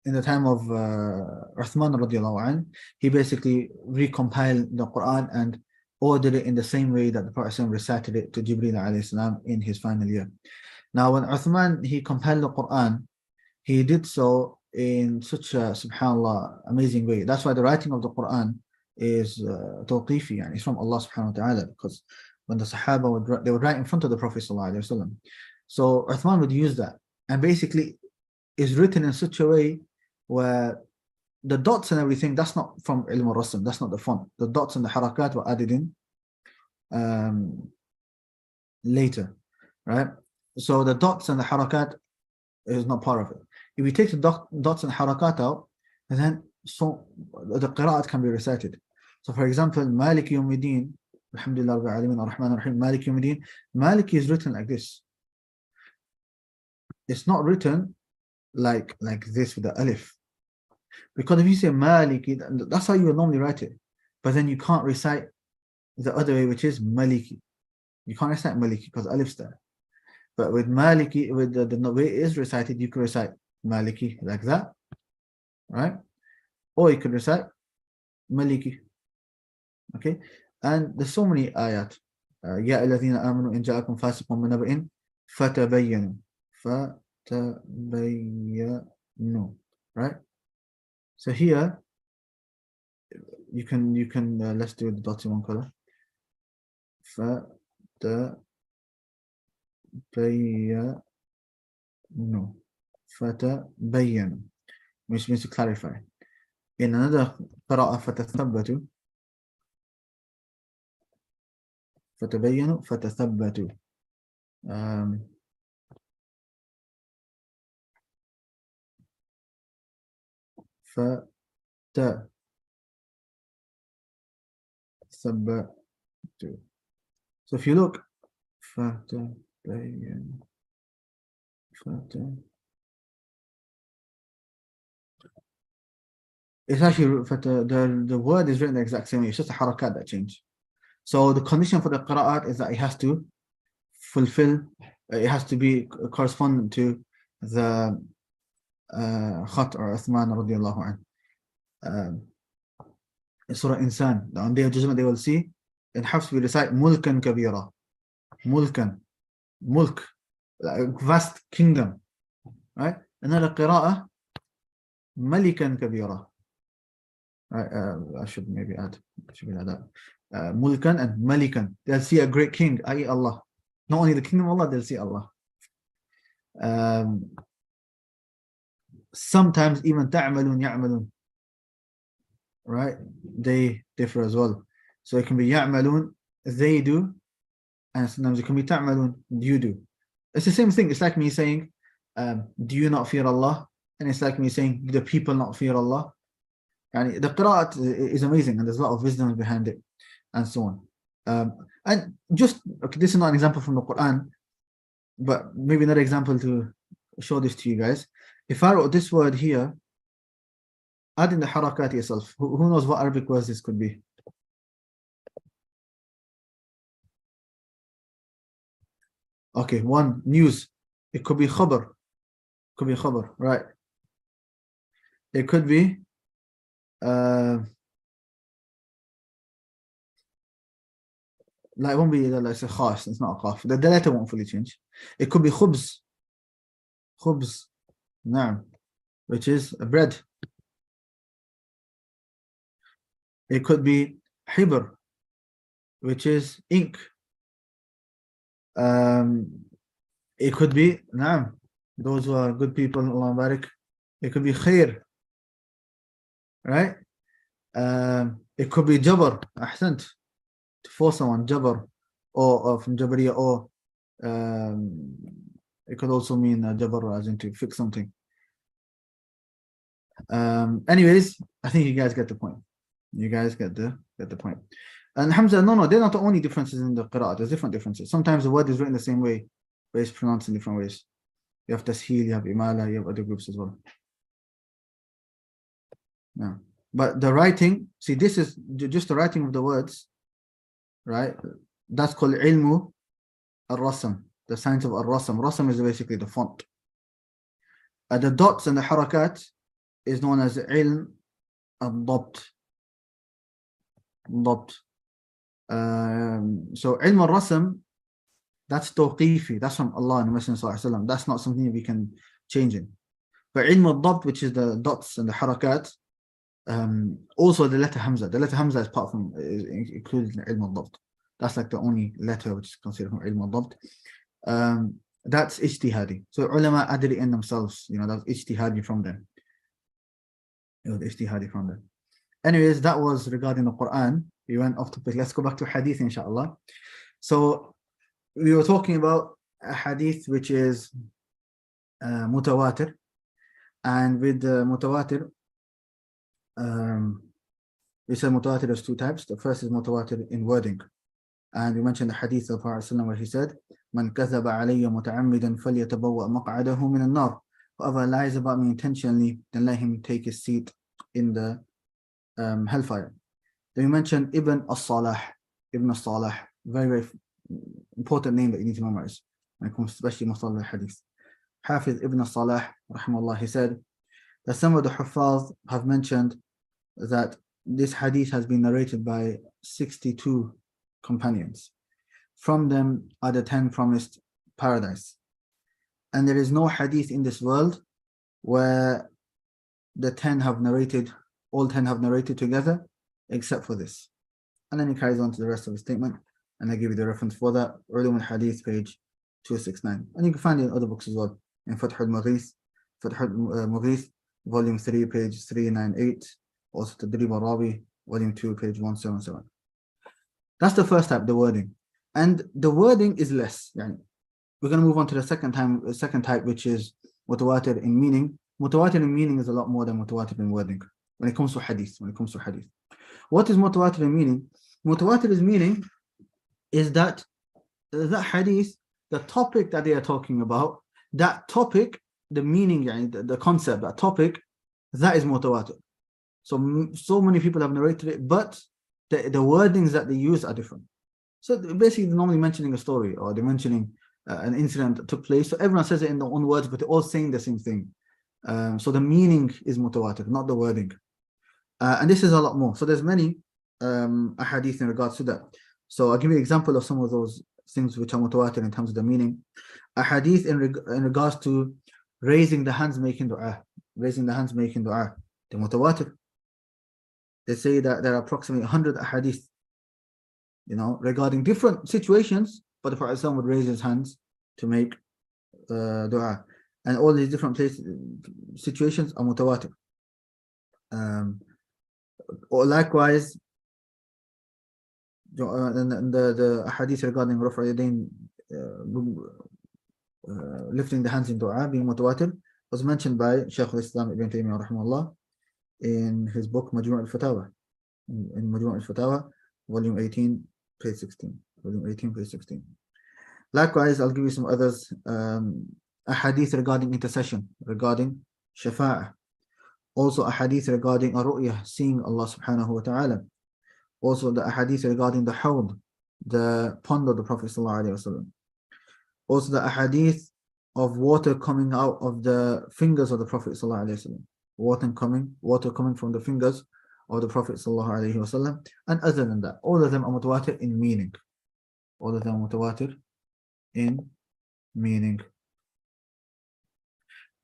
S1: radiallahu anh, he basically recompiled the Quran and ordered it in the same way that the Prophet recited it to Jibreel alayhi salam in his final year. Now, when Uthman, he compiled the Quran, he did so in such a, subhanAllah, amazing way. That's why the writing of the Quran is tawqifi, and it's from Allah subhanahu wa ta'ala, because when the Sahaba they would write in front of the Prophet sallallahu alaihi wasallam. So Uthman would use that, and basically is written in such a way where the dots and everything, that's not from ilm al-rasm, that's not the font. The dots and the harakat were added in later, right? So the dots and the harakat is not part of it. If you take the dots and harakat out, and then so the qira'at can be recited. So for example, Malik Yawmiddin, Alhamdulillah Rabbil Alameen Ar-Rahman Ar-Rahim, Malik Yawmiddin, Malik is written like this. It's not written like this with the alif. Because if you say Maliki, that's how you would normally write it. But then you can't recite the other way, which is Maliki. You can't recite Maliki because alif's there. But with Maliki, with the way it is recited, you can recite Maliki like that, right? Or you can recite Maliki. Okay? And there's so many ayat. Ya alladhina amanu in ja'akum fasiqun min naba'in fatabayyanu. Fatabayyanu. Right? So here you can let's do the dots in one color. فتبينوا فتبينوا which means to clarify. In another قراءة فتثبتوا فتبينوا فتثبتوا. فتثبتوا. So if you look فتبينوا it's actually the word is written the exact same way. It's just a harakat that change. So the condition for the qira'at is that it has to fulfill, it has to be correspondent to the khat or Uthman radiallahu anhu. Surah Insan, on the day of judgment they will see, in Hafs we recite mulkan kabira, mulk, like vast kingdom, right? Another qira'ah, malikan kabira. I should maybe add, mulkan and malikan. They'll see a great king, i.e. Allah. Not only the kingdom of Allah, they'll see Allah. Sometimes even ta'malun ya'malun, right? They differ as well. So it can be ya'malun, they do, and sometimes it can be ta'malun, you do. It's the same thing. It's like me saying, do you not fear Allah? And it's like me saying, do the people not fear Allah? And the qira'at is amazing, and there's a lot of wisdom behind it, and so on. And just, okay, this is not an example from the Quran, but maybe another example to show this to you guys. If I wrote this word here, add in the harakat yourself. Who knows what Arabic words this could be? Okay, one, news. It could be khabar. Could be khabar, right? It could be like it won't be like a khas, it's not a qaf. The letter won't fully change. It could be khubz, naam, which is bread. It could be hibr, which is ink. It could be naam, those who are good people, Allah barik. It could be khair, right? It could be jabr, ahsant, to force someone, jabr, or from Jabariya, or it could also mean jabr as in to fix something. Anyways, I think you guys get the point. You guys get the point. And Hamza, no, they're not the only differences in the qira'ah. There's different differences. Sometimes the word is written the same way, but it's pronounced in different ways. You have tasheel, you have imala, you have other groups as well. Yeah. But the writing, see, this is just the writing of the words, right? That's called ilmu al-rasam, the science of al-rasam. Rasam is basically the font. The dots and the harakat is known as ilm al-dabt. So ilm al-rasam, that's tawqifi, that's from Allah and the Messenger sallallahu alaihi wasallam. That's not something we can change in. But ilm al-dabt, which is the dots and the harakat, also the letter Hamza. The letter Hamza is part from, is included in ilm al-dabt. That's like the only letter which is considered from ilm al-dabt. That's ijtihadi. So ulama added it in themselves, that's ijtihadi from them. Anyways, that was regarding the Quran. We went off topic. Let's go back to hadith, inshallah. So we were talking about a hadith which is mutawatir, and with the mutawatir, we said mutawatir has two types. The first is mutawatir in wording, and we mentioned the hadith of Prophet where he said, "Man kathaba alayya muta'ammidan falyatabawwa maq'adahu min an-nar." Whoever lies about me intentionally, then let him take his seat in the hellfire. Then we mentioned Ibn as-Salah, very, very important name that you need to memorize when it comes especially Mustalah al-Hadith. Hafiz Ibn as-Salah, rahimahullah, he said that some of the Huffaz have mentioned that this hadith has been narrated by 62 companions. From them are the 10 promised paradise. And there is no hadith in this world where the 10 have narrated, all 10 have narrated together, except for this. And then he carries on to the rest of the statement, and I give you the reference for that. Ulum al-Hadith, page 269. And you can find it in other books as well. In Fath al-Mughith, Volume 3, page 398. Also Tadrib al-Rawi, Volume 2, page 177. That's the first type, the wording. And the wording is less. Yani, we're going to move on to the second type, which is mutawatir in meaning. Mutawatir in meaning is a lot more than mutawatir in wording. When it comes to hadith. What is mutawatir in meaning? Mutawatir meaning is that hadith, the topic that they are talking about, that topic, the meaning, the concept, that topic, that is mutawatir. So many people have narrated it, but the wordings that they use are different. So basically, they're normally mentioning a story, or they're mentioning an incident that took place. So everyone says it in their own words, but they're all saying the same thing. So the meaning is mutawatir, not the wording. And this is a lot more. So there's many ahadith in regards to that. So I'll give you an example of some of those things which are mutawatir in terms of the meaning. Ahadith in regards to raising the hands, making dua. The mutawatir. They say that there are approximately 100 ahadith, regarding different situations, but the Prophet would raise his hands to make dua. And all these different situations are mutawatir. Or likewise, the hadith regarding Raf' al-Yadayn, lifting the hands in dua, being mutawatir, was mentioned by Shaykh al-Islam Ibn Taymiyyah rahimahullah in his book Majmu' al-Fatawa. In Majmu' al-Fatawa, volume 18, page 16. Likewise, I'll give you some others. A hadith regarding intercession, regarding shafa'ah. Also a hadith regarding ru'yah, seeing Allah subhanahu wa ta'ala. Also the hadith regarding the hawd, the pond of the Prophet sallallahu alaihi wasallam. Also the hadith of water coming out of the fingers of the Prophet sallallahu alaihi wasallam. Water coming from the fingers of the Prophet sallallahu alaihi wasallam. And other than that, all of them are mutawatir in meaning.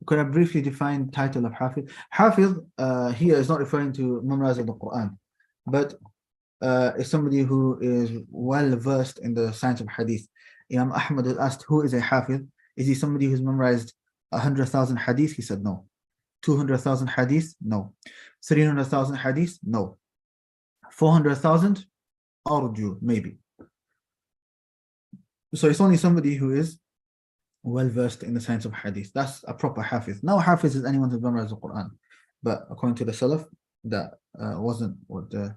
S1: Could I briefly define the title of Hafiz? Hafiz here is not referring to memorizing the Quran, but is somebody who is well versed in the science of hadith. Imam Ahmad was asked, who is a Hafiz? Is he somebody who's memorized 100,000 hadith? He said no. 200,000 hadith? No. 300,000 hadith? No. 400,000? Arju, maybe. So it's only somebody who is well versed in the science of hadith. That's a proper Hafiz. Now Hafiz is anyone who memorized the Quran, but according to the Salaf, that wasn't what the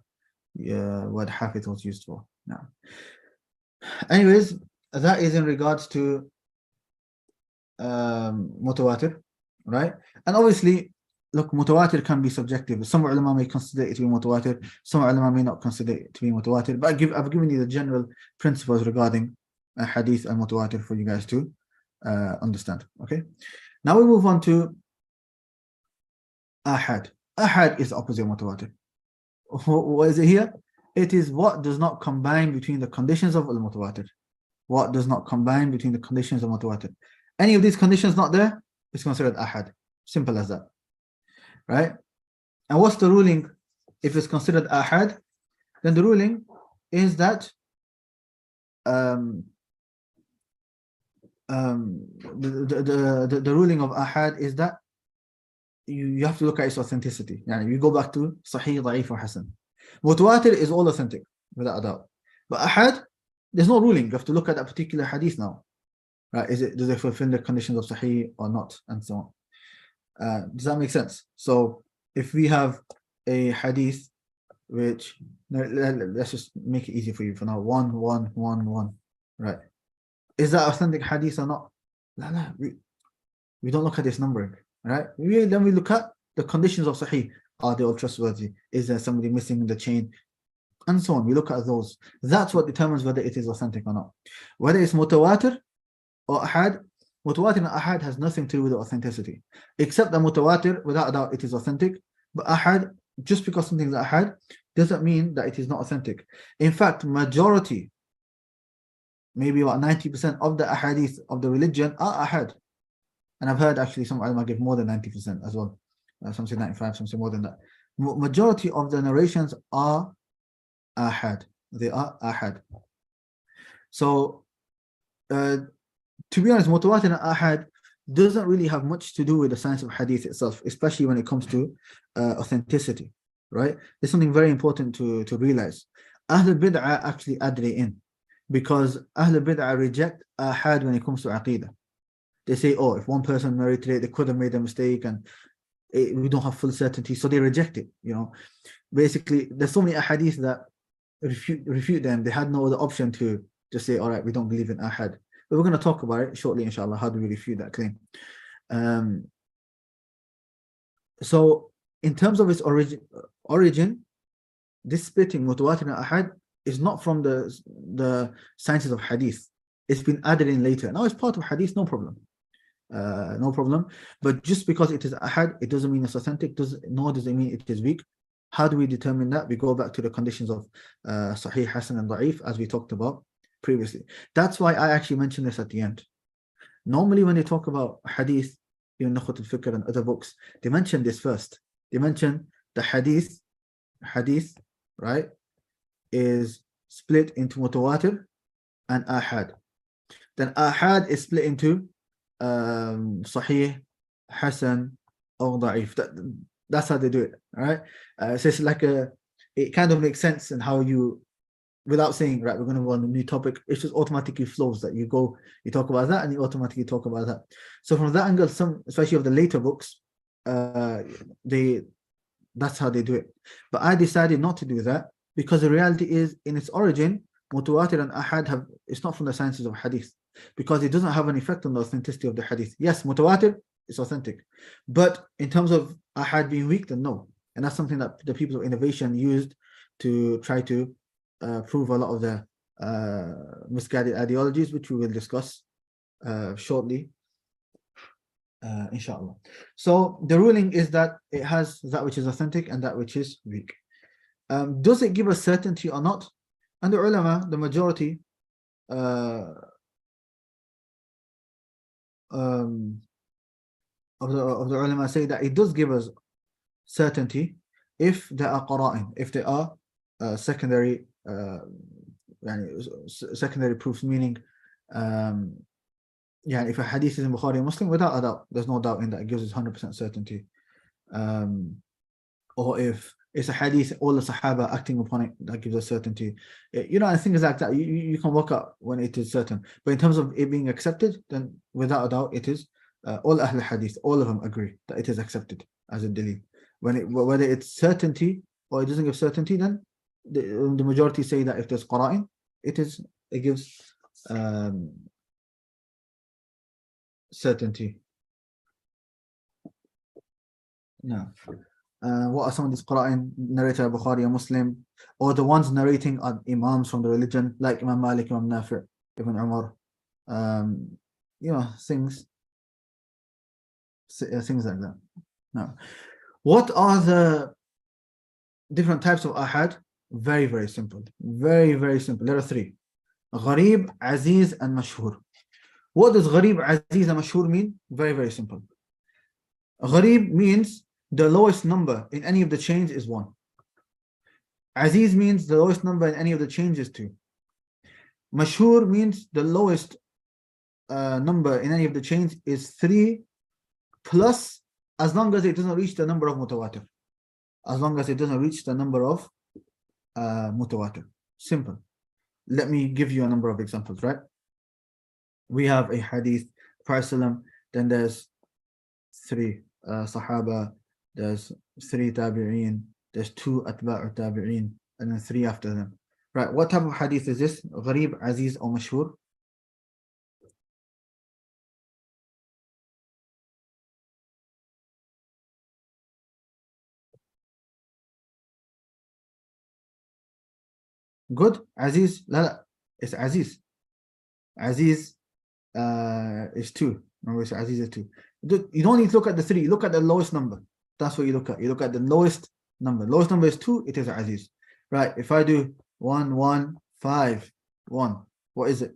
S1: word Hafiz was used for. Now, anyways, that is in regards to mutawatir, right? And obviously, look, mutawatir can be subjective. Some ulama may consider it to be mutawatir, some ulama may not consider it to be mutawatir, but I've given you the general principles regarding hadith and mutawatir for you guys to understand. Okay, now we move on to ahad. Ahad is the opposite of mutawatir. What is it here? It is what does not combine between the conditions of al-mutawatir. What does not combine between the conditions of mutawatir. Any of these conditions not there, it's considered ahad. Simple as that. Right? And what's the ruling if it's considered ahad? Then the ruling is that the ruling of ahad is that you have to look at its authenticity. You go back to Sahih, Da'if, or Hasan. Mutawatir is all authentic, without a doubt. But ahad, there's no ruling. You have to look at that particular hadith now. Right? Does it fulfill the conditions of Sahih or not? And so on. Does that make sense? So if we have a hadith which, let's just make it easy for you for now. 1, 1, 1, 1. Right? Is that authentic hadith or not? No, we don't look at this numbering. Right? Then we look at the conditions of Sahih. Are they all trustworthy? Is there somebody missing in the chain? And so on. We look at those. That's what determines whether it is authentic or not. Whether it's mutawatir or ahad, mutawatir and ahad has nothing to do with the authenticity. Except that mutawatir, without a doubt, it is authentic. But ahad, just because something is ahad, doesn't mean that it is not authentic. In fact, majority, maybe about 90% of the ahadith of the religion are ahad. And I've heard actually some ulama give more than 90% as well. Some say 95, some say more than that. Majority of the narrations are ahad. They are ahad. So to be honest, mutawatir and ahad doesn't really have much to do with the science of hadith itself, especially when it comes to authenticity, right? There's something very important to realize. Ahl bid'ah actually add it in, because Ahl bid'ah reject ahad when it comes to aqidah. They say, oh, if one person narrated it, they could have made a mistake, and we don't have full certainty, so they reject it. Basically, there's so many ahadith that refute them. They had no other option to just say, all right, we don't believe in ahad. But we're going to talk about it shortly, inshallah. How do we refute that claim? So in terms of its origin, this splitting mutawatir and ahad is not from the sciences of hadith. It's been added in later. Now it's part of hadith, no problem. No problem. But just because it is ahad, it doesn't mean it's authentic, nor does it mean it is weak. How do we determine that? We go back to the conditions of Sahih, Hasan, and Da'if, as we talked about previously. That's why I actually mentioned this at the end. Normally, when they talk about hadith, in Nukhbat al-Fikr and other books, they mention this first. They mention the hadith, right, is split into mutawatir and ahad. Then ahad is split into Sahih, Hasan, or Da'if. That's how they do it, right? So it's like it kind of makes sense in how you, without saying, right, we're going to go on a new topic, it just automatically flows that you talk about that and you automatically talk about that. So from that angle, some, especially of the later books, that's how they do it. But I decided not to do that, because the reality is, in its origin, mutawatir and ahad it's not from the sciences of hadith, because it doesn't have an effect on the authenticity of the hadith. Yes, mutawatir is authentic, but in terms of ahad being weak, then no. And that's something that the people of innovation used to try to prove a lot of the misguided ideologies, which we will discuss shortly, inshallah. So the ruling is that it has that which is authentic and that which is weak. Does it give us certainty or not? And the ulama, the majority of the ulama say that it does give us certainty if there are qara'in, if there are secondary secondary proofs, meaning if a hadith is in Bukhari and Muslim, without a doubt, there's no doubt in that, it gives us 100% certainty. Or if it's a hadith, all the Sahaba acting upon it, that gives us certainty. And things like that, you can work out when it is certain. But in terms of it being accepted, then without a doubt, it is all Ahl Hadith, all of them agree that it is accepted as a dalil. Whether it's certainty or it doesn't give certainty, then the majority say that if there's qara'in, it gives certainty. Now, what are some of these qara'in narrated by Bukhari and Muslim, or the ones narrating are imams from the religion, like Imam Malik, Imam Nafi', Ibn Umar, things like that. Now, what are the different types of ahad? Very, very simple. Very, very simple. There are three: Gharib, Aziz, and Mashhur. What does Gharib, Aziz, and Mashhur mean? Very, very simple. Gharib means the lowest number in any of the chains is 1. Aziz means the lowest number in any of the chains is 2. Mashhur means the lowest number in any of the chains is 3, plus, as long as it doesn't reach the number of mutawatir. As long as it doesn't reach the number of mutawatir. Simple. Let me give you a number of examples, right? We have a hadith, Prophet, then there's 3 Sahaba, there's 3 Tabi'een, there's 2 Atba'u Tabi'een, and then 3 after them. Right, what type of hadith is this? Gharib, Aziz, or Mashhur? Good. Aziz, la, it's Aziz. Aziz is 2. Remember, it's Aziz is 2. You don't need to look at the 3. Look at the lowest number. That's what you look at. You look at the lowest number. Lowest number is 2. It is Aziz. Right. If I do 1, 1, 5, 1, what is it?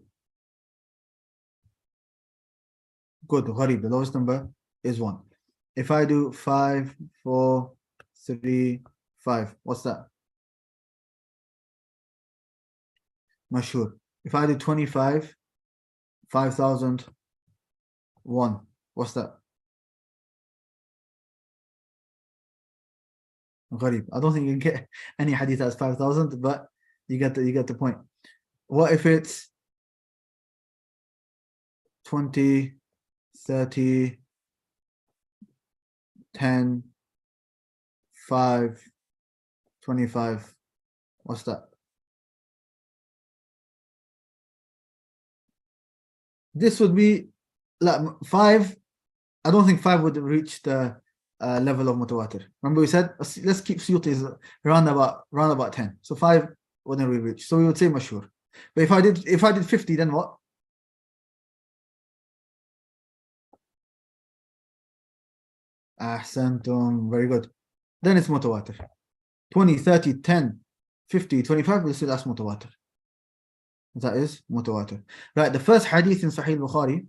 S1: Good. Gharib. The lowest number is 1. If I do 5, 4, 3, 5, what's that? Mashhur. If I do 25, 5,000, 1. What's that? Gharib. I don't think you can get any hadith as 5,000, but you get the point. What if it's 20, 30, 10, 5, 25? What's that? This would be like 5. I don't think 5 would reach the level of mutawatir. Remember we said let's keep Suyuti's around about 10. So 5 wouldn't we reach. So we would say mashhur. But if I did 50, then what? Ahsantum, very good. Then it's mutawatir. 20, 30, 10, 50, 25, we'll say that's mutawatir. That is mutawatir. Right, the first hadith in Sahih Bukhari,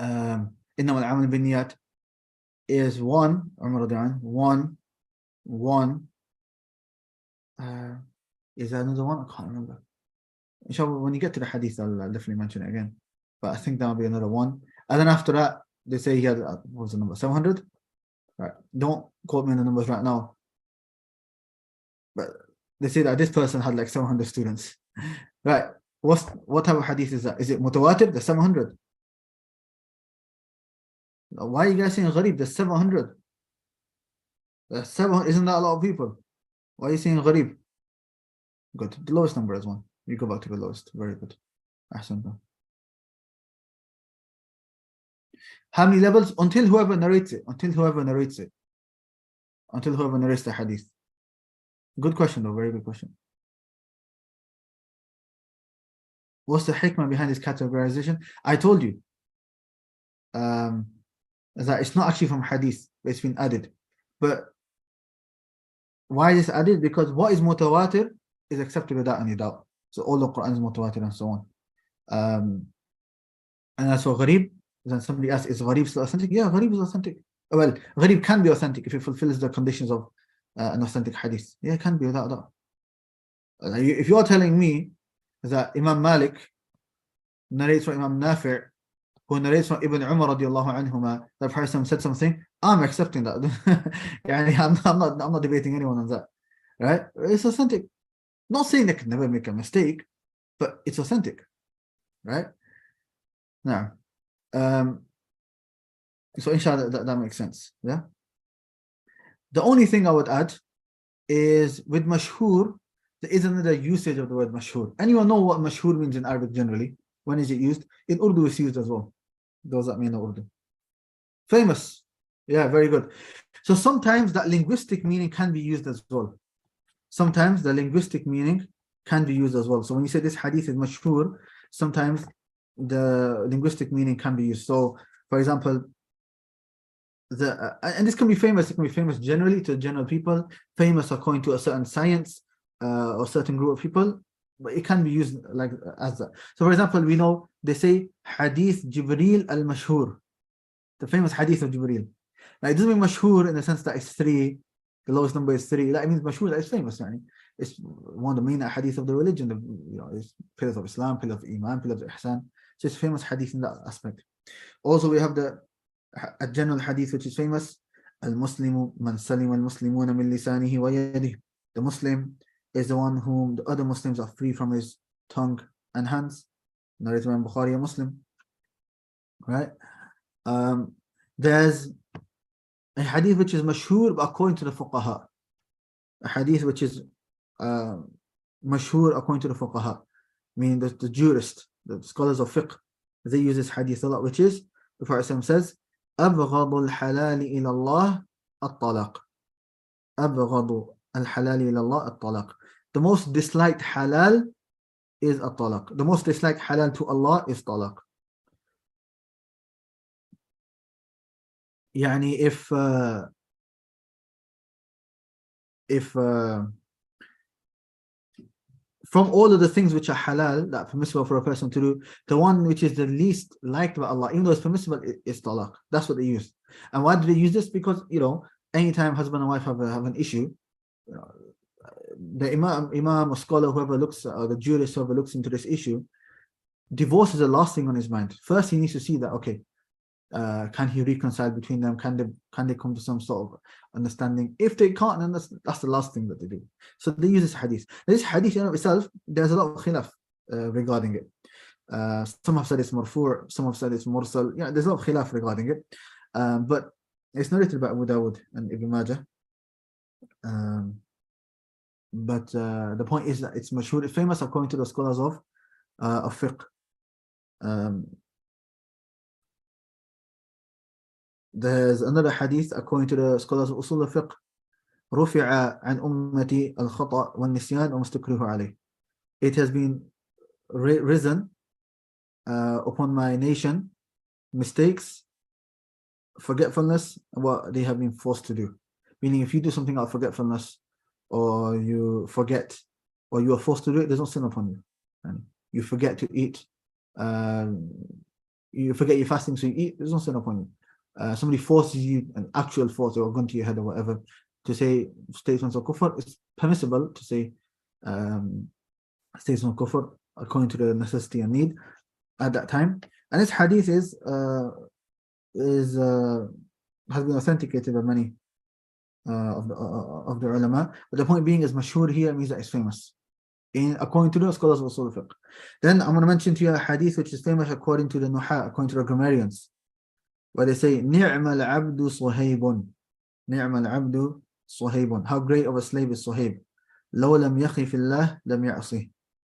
S1: إنما الأعمال بالنيات, is 1, Umar radiallahu anhu, 1. Is there another one? I can't remember. Inshallah, when you get to the hadith, I'll definitely mention it again. But I think that'll be another 1. And then after that, they say he had, what was the number? 700? Right. Don't quote me on the numbers right now. But they say that this person had like 700 students. Right. What type of hadith is that? Is it mutawatir? The 700? Why are you guys saying gharib? There's 700. That's 700. Isn't that a lot of people? Why are you saying gharib? Good. The lowest number is 1. You go back to the lowest. Very good. Ahsan. How many levels? Until whoever narrates it. Until whoever narrates the hadith. Good question though. Very good question. What's the hikmah behind this categorization? I told you that it's not actually from hadith, but it's been added. But why is this added? Because what is mutawatir is accepted without any doubt. So all the Quran is mutawatir and so on. And as for gharib, then somebody asks, is gharib still authentic? Yeah, gharib is authentic. Well, gharib can be authentic if it fulfills the conditions of an authentic hadith. Yeah, it can be without doubt. If you're telling me that Imam Malik narrates from Imam Nafi', who narrates from Ibn Umar radiallahu anhuma, that Prophet said something, I'm accepting that. I'm not debating anyone on that. Right? It's authentic. Not saying they can never make a mistake, but it's authentic. Right? Now, so inshallah that makes sense. Yeah. The only thing I would add is with mashhur, there is another usage of the word mashhur. Anyone know what mashhur means in Arabic generally? When is it used? In Urdu it's used as well. Those that mean Urdu. Famous. Yeah, very good. So sometimes that linguistic meaning can be used as well. Sometimes the linguistic meaning can be used as well. So when you say this hadith is mashhur, sometimes the linguistic meaning can be used. So for example, and this can be famous, it can be famous generally to general people, famous according to a certain science or certain group of people, but it can be used like as that. So for example, we know they say Hadeeth Jibreel al-Mashhur, the famous Hadith of Jibreel. Now it doesn't mean mashhur in the sense that it's 3, the lowest number is 3. That means mashhur, that is famous. It's one of the main hadith of the religion, it's pillars of Islam, pillars of Iman, pillars of Ihsan. So it's famous hadith in that aspect. Also we have a general hadith which is famous, al-Muslimu man salima al-Muslimuna min lisanihi wa yadihi. The Muslim is the one whom the other Muslims are free from his tongue and hands. Narrated by Bukhari, a Muslim. Right? There's a hadith which is mashhur according to the fuqaha. A hadith which is mashhur according to the fuqaha, meaning the jurists, the scholars of fiqh, they use this hadith a lot, which is the Prophet says, أبغض الحلال إلى الله الطلاق. أبغض الحلال إلى الله الطلاق. The most disliked halal is at-talaq. The most disliked halal to Allah is talaq. Yani if from all of the things which are halal, that are permissible for a person to do, the one which is the least liked by Allah, even though it's permissible, is talaq. That's what they use. And why do they use this? Because anytime husband and wife have an issue, the imam or scholar, whoever looks, or the jurist, whoever looks into this issue, divorce is the last thing on his mind. First, he needs to see that, okay, Can he reconcile between them? Can they come to some sort of understanding? If they can't, then that's the last thing that they do. So they use this hadith. This hadith in itself, there's a lot of khilaf regarding it. Some have said it's marfu', some have said it's mursal. Yeah, there's a lot of khilaf regarding it. But it's narrated by Abu Dawud and Ibn Majah. But the point is that it's mashhur, famous according to the scholars of fiqh. There's another hadith according to the scholars of usul al-fiqh. رفع عن أمتي الخطأ والنسيان وما استكرهوا عليه. It has been risen upon my nation mistakes, forgetfulness, and what they have been forced to do. Meaning, if you do something out of forgetfulness, or you forget, or you are forced to do it, there's no sin upon you. And you forget to eat, you forget you're fasting, so you eat, there's no sin upon you. Somebody forces you, an actual force, or a gun to your head or whatever, to say statements of kufr. It's permissible to say statements of kufr according to the necessity and need at that time. And this hadith has been authenticated by many of the ulama. But the point being is mashhur here means that it's famous according to the scholars of usul fiqh. Then I'm going to mention to you a hadith which is famous according to the nuha, according to the grammarians, where they say ni'mal abdu suhaybun, ni'mal abdu suhaybun. How great of a slave is Suhayb. Law lam yakhif Allah lam ya'sih.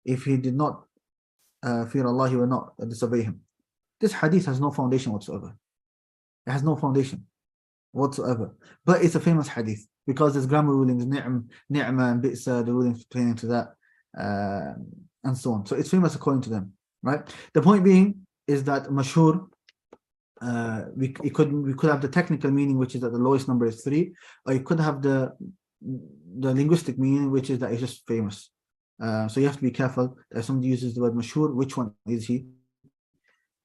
S1: If he did not fear Allah, he will not disobey him. This hadith has no foundation whatsoever. It has no foundation whatsoever. But it's a famous hadith because there's grammar rulings, ni'ma and bi'sa, the rulings pertaining to that, and so on. So it's famous according to them, right? The point being is that mashhur, we could have the technical meaning, which is that the lowest number is 3, or you could have the linguistic meaning, which is that it's just famous. So you have to be careful that if somebody uses the word mashhur, which one is he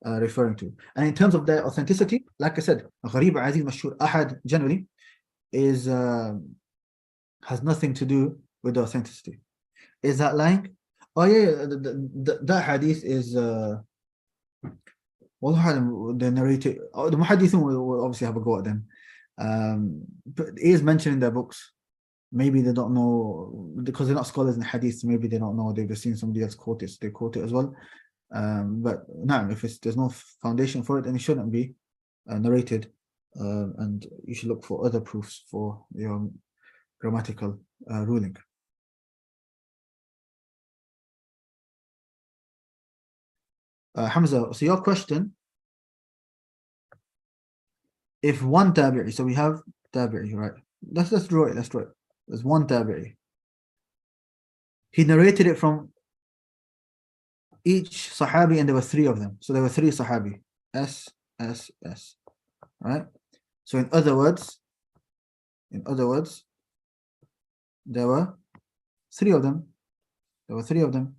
S1: referring to? And in terms of their authenticity, like I said, gharib, aziz, mashhur, ahad generally is has nothing to do with the authenticity. Is that lying? Oh yeah, that hadith is the narrator, the muhaddithun will obviously have a go at them. But it is mentioned in their books. Maybe they don't know, because they're not scholars in hadith, maybe they don't know, they've just seen somebody else quote it, so they quote it as well. But no, if there's no foundation for it, then it shouldn't be narrated, and you should look for other proofs for your grammatical ruling. Hamza, so your question, if one tabi'i, so we have tabi'i, right? Let's draw it, let's draw it. There's one tabi'i. He narrated it from each sahabi, and there were 3 of them. So there were 3 sahabi. S, right? So in other words, there were 3 of them.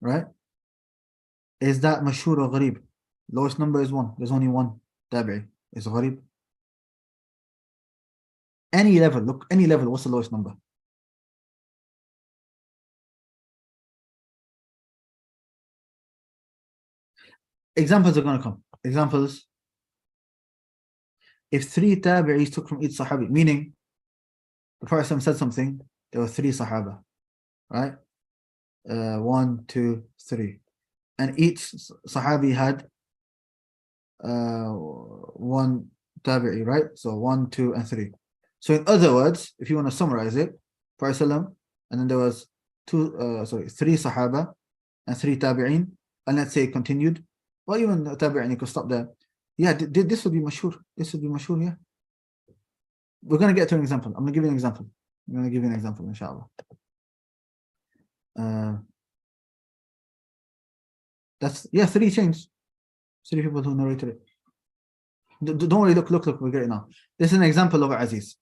S1: Right? Is that mashhur or gharib? Lowest number is 1. There's only 1 tabi'i. Is gharib? Any level, look, any level, what's the lowest number? Examples are going to come. Examples. If 3 tabi'is took from each sahabi, meaning the Prophet said something, there were 3 sahaba, right? 1, 2, 3. And each sahabi had 1 tabi'i, right? So 1, 2, and 3. So in other words, if you want to summarize it, Prophet, and then there was 3 sahaba and 3 tabi'in, and let's say it continued, or even tabi'in, you could stop there. Yeah, this would be mashhur. Yeah. We're going to get to an example. I'm going to give you an example. Inshallah. That's 3 chains. 3 people who narrated it. Don't worry, look, we're getting now. This is an example of Aziz.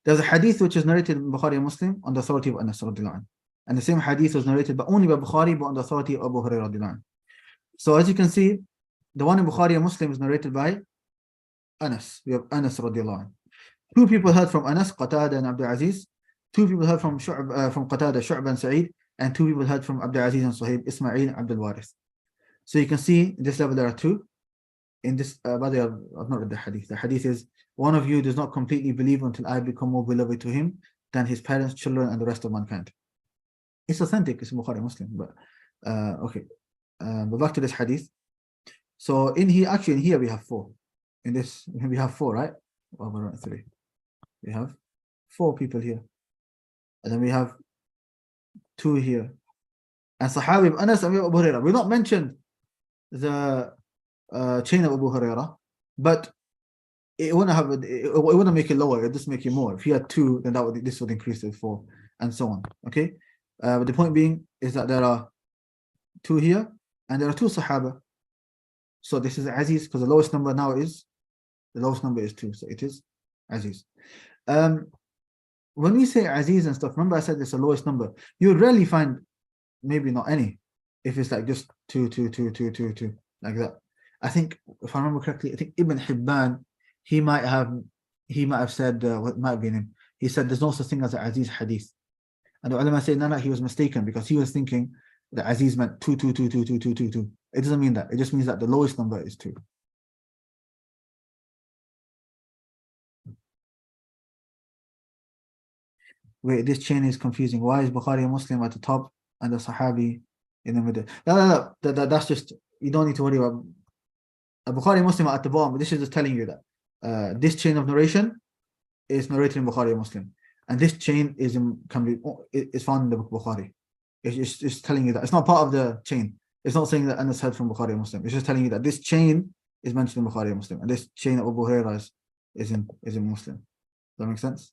S1: There's a hadith which is narrated in Bukhari and Muslim on the authority of Anas radiallahu anh. And the same hadith was narrated only by Bukhari, but on the authority of Abu Hurairah radiallahu anh. So as you can see, the one in Bukhari and Muslim is narrated by Anas. We have Anas radiallahu anh. 2 people heard from Anas, Qatada and Abdul Aziz. 2 people heard from Qatada, Shu'ba and Sa'id. And 2 people heard from Abdul Aziz and Suhaib, Ismail and Abdul Warith. So you can see in this level there are two. In this, by the way, I've not read the hadith. The hadith is, one of you does not completely believe until I become more beloved to him than his parents, children, and the rest of mankind. It's authentic, it's Bukhari Muslim, but okay. But back to this hadith. So in here, actually in here we have four. In this, we have four, right? Well, we're at three. We have four people here. And then we have two here. And Sahabi Anas and Abu Hurairah. We not mentioned the chain of Abu Hurairah, but it wouldn't make it lower, it would just make it more. If you had two, then this would increase to four, and so on. Okay? But the point being is that there are two here, and there are two Sahaba. So this is Aziz, because the lowest number now is, the lowest number is two, so it is Aziz. When we say Aziz and stuff, remember I said it's the lowest number. You would rarely find, maybe not any, if it's like just two, like that. I think, if I remember correctly, I think Ibn Hibban, he might have said, what might have been him, he said there's no such thing as an Aziz hadith. And the ulama say, no, he was mistaken, because he was thinking that Aziz meant two. It doesn't mean that. It just means that the lowest number is two. Wait, this chain is confusing. Why is Bukhari and Muslim at the top and the Sahabi in the middle? No. That's just, you don't need to worry about. Bukhari and Muslim are at the bottom, but this is just telling you that this chain of narration is narrated in Bukhari and Muslim. And this chain is found in the book Bukhari. It's telling you that. It's not part of the chain. It's not saying that Anas heard from Bukhari and Muslim. It's just telling you that this chain is mentioned in Bukhari and Muslim. And this chain of Abu Hurairah is in Muslim. Does that make sense?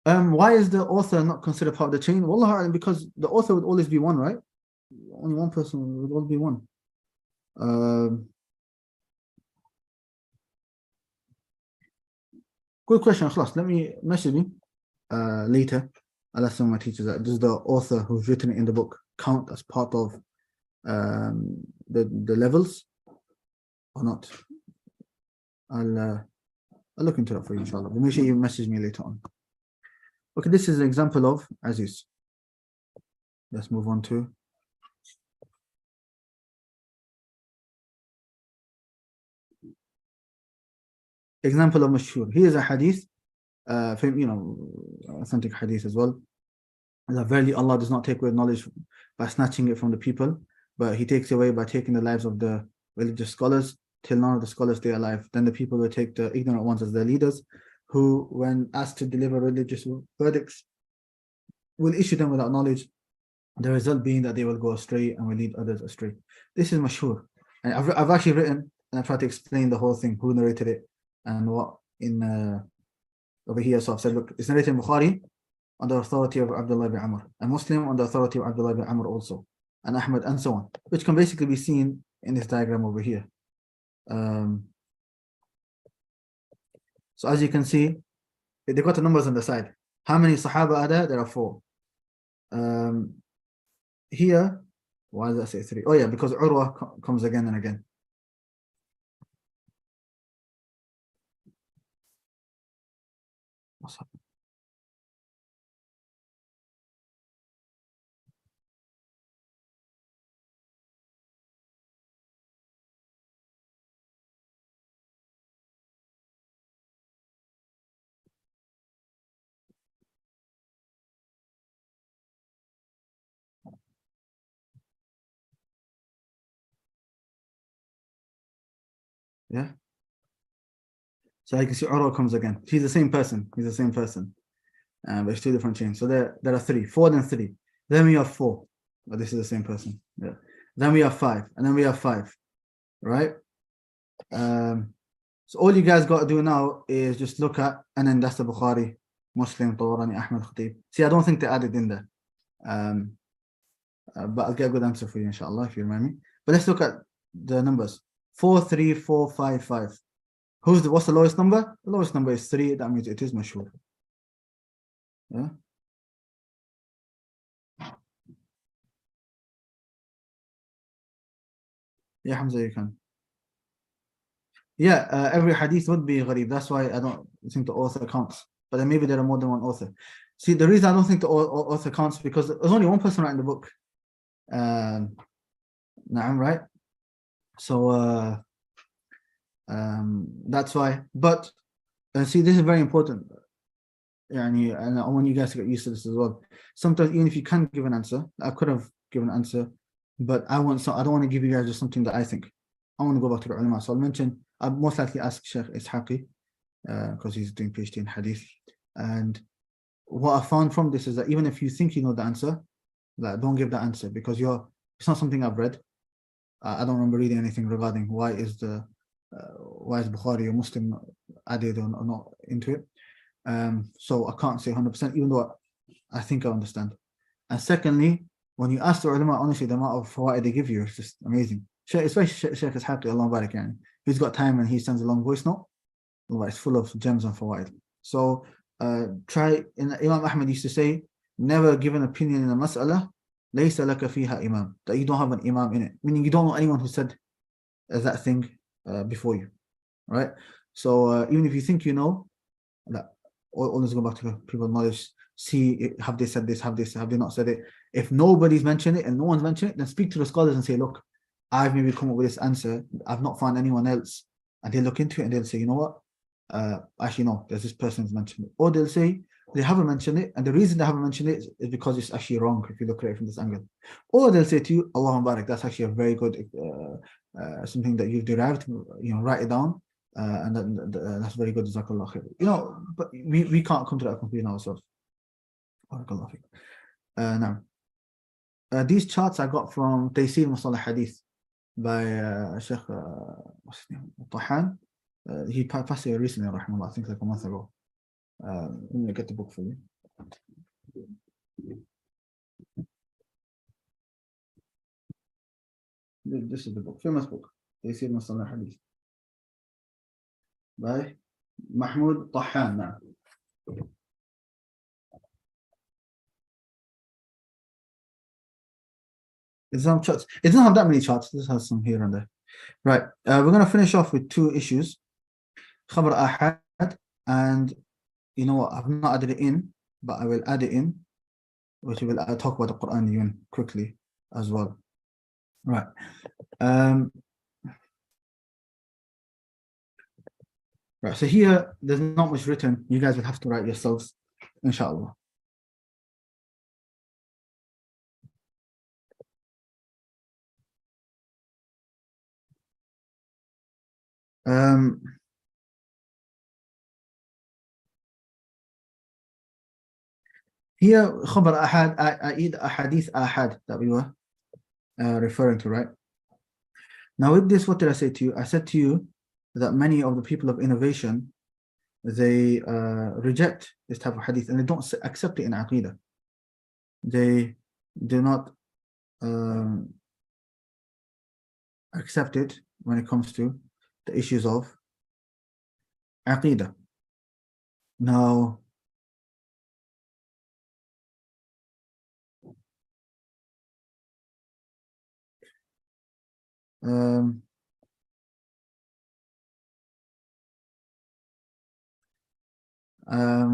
S1: Why is the author not considered part of the chain? Wallah, because the author would always be one, right? Only one person would always be one. Good question, Khlas. Let me message me later. I'll ask some of my teachers that does the author who's written it in the book count as part of the levels or not? I'll look into that for you, inshallah. But make sure you message me later on. Okay, this is an example of Aziz. Let's move on to example of Mashhur. Here's a hadith, authentic hadith as well. That verily Allah does not take away knowledge by snatching it from the people, but He takes away by taking the lives of the religious scholars till none of the scholars stay alive. Then the people will take the ignorant ones as their leaders, who, when asked to deliver religious verdicts, will issue them without knowledge, the result being that they will go astray and will lead others astray. This is Mashhur. And I've actually written, and I've tried to explain the whole thing, who narrated it, and what in over here. So I've said, look, it's narrated in Bukhari on the authority of Abdullah ibn Amr, and Muslim on the authority of Abdullah ibn Amr also, and Ahmad, and so on, which can basically be seen in this diagram over here. So as you can see, they've got the numbers on the side. How many Sahaba are there? There are four. Here, why does that say three? Oh yeah, because Urwa comes again and again. What's happening? Yeah. So you can see Urwa comes again. He's the same person. He's the same person. But it's two different chains. So there are three. Four, then three. Then we have four. But this is the same person. Yeah. Then we have five. And then we have five. Right? So all you guys got to do now is just look at, and then that's the Bukhari, Muslim, Tawarani, Ahmad, Khatib. See, I don't think they added in there. But I'll get a good answer for you, inshallah, if you remind me. But let's look at the numbers. 4, 3, 4, 5, 5. What's the lowest number? The lowest number is 3. That means it is Mashhur. Yeah. Yeah, Hamza, you can. Yeah, every hadith would be gharib. That's why I don't think the author counts. But then maybe there are more than one author. See, the reason I don't think the author counts because there's only one person writing the book. Naam, right? So that's why. But see, this is very important. And I want you guys to get used to this as well. Sometimes, even if you can give an answer, I could have given an answer, but I don't want to give you guys just something that I think. I want to go back to the ulama. So I'll most likely ask Sheikh Ishaqi, because he's doing PhD in Hadith. And what I found from this is that even if you think you know the answer, like, don't give that answer because it's not something I've read. I don't remember reading anything regarding why is Bukhari or Muslim added or not into it. So I can't say 100%, even though I think I understand. And secondly, when you ask the ulama, honestly, the amount of fawaid they give you is just amazing. Especially Sheikh Ishaqi, Allah barak, he's got time and he sends a long voice note. It's full of gems and fawaid. So Imam Ahmad used to say, never give an opinion in a mas'ala, laysa laka fiha imam, that you don't have an imam in it. Meaning you don't know anyone who said that thing before you, right? So even if you think you know, that always go back to people's knowledge, see, have they said this, have they not said it? If nobody's mentioned it and no one's mentioned it, then speak to the scholars and say, look, I've maybe come up with this answer, I've not found anyone else, and they look into it and they'll say, you know what, actually no, there's this person's mentioned it. Or they'll say they haven't mentioned it, and the reason they haven't mentioned it is because it's actually wrong if you look at it from this angle. Or they'll say to you, Allah Mubarak, that's actually a very good something that you've derived, write it down, and that's very good, Jazakallah khair. But we can't come to that conclusion ourselves. Barakallah fiqh. Now, these charts I got from Taysir Mustalah Hadith by Sheikh what's his name? Tahan. He passed away recently, rahimahullah, I think like a month ago. Let me get the book for you. This is the book, famous book, Taysir Mustalah Hadith by Mahmoud Tahan. Now, it's some charts. It doesn't have that many charts. This has some here and there. Right. We're going to finish off with two issues. Khabar Ahad, and you know what? I've not added it in, but I will add it in, which will talk about the Quran even quickly as well. Right. Right. So here, there's not much written. You guys will have to write yourselves, inshallah. Here, Khabar Ahad, Ahadith Ahad that we were referring to, right? Now, with this, what did I say to you? I said to you that many of the people of innovation, they reject this type of hadith and they don't accept it in Aqidah. They do not accept it when it comes to the issues of Aqidah. Now,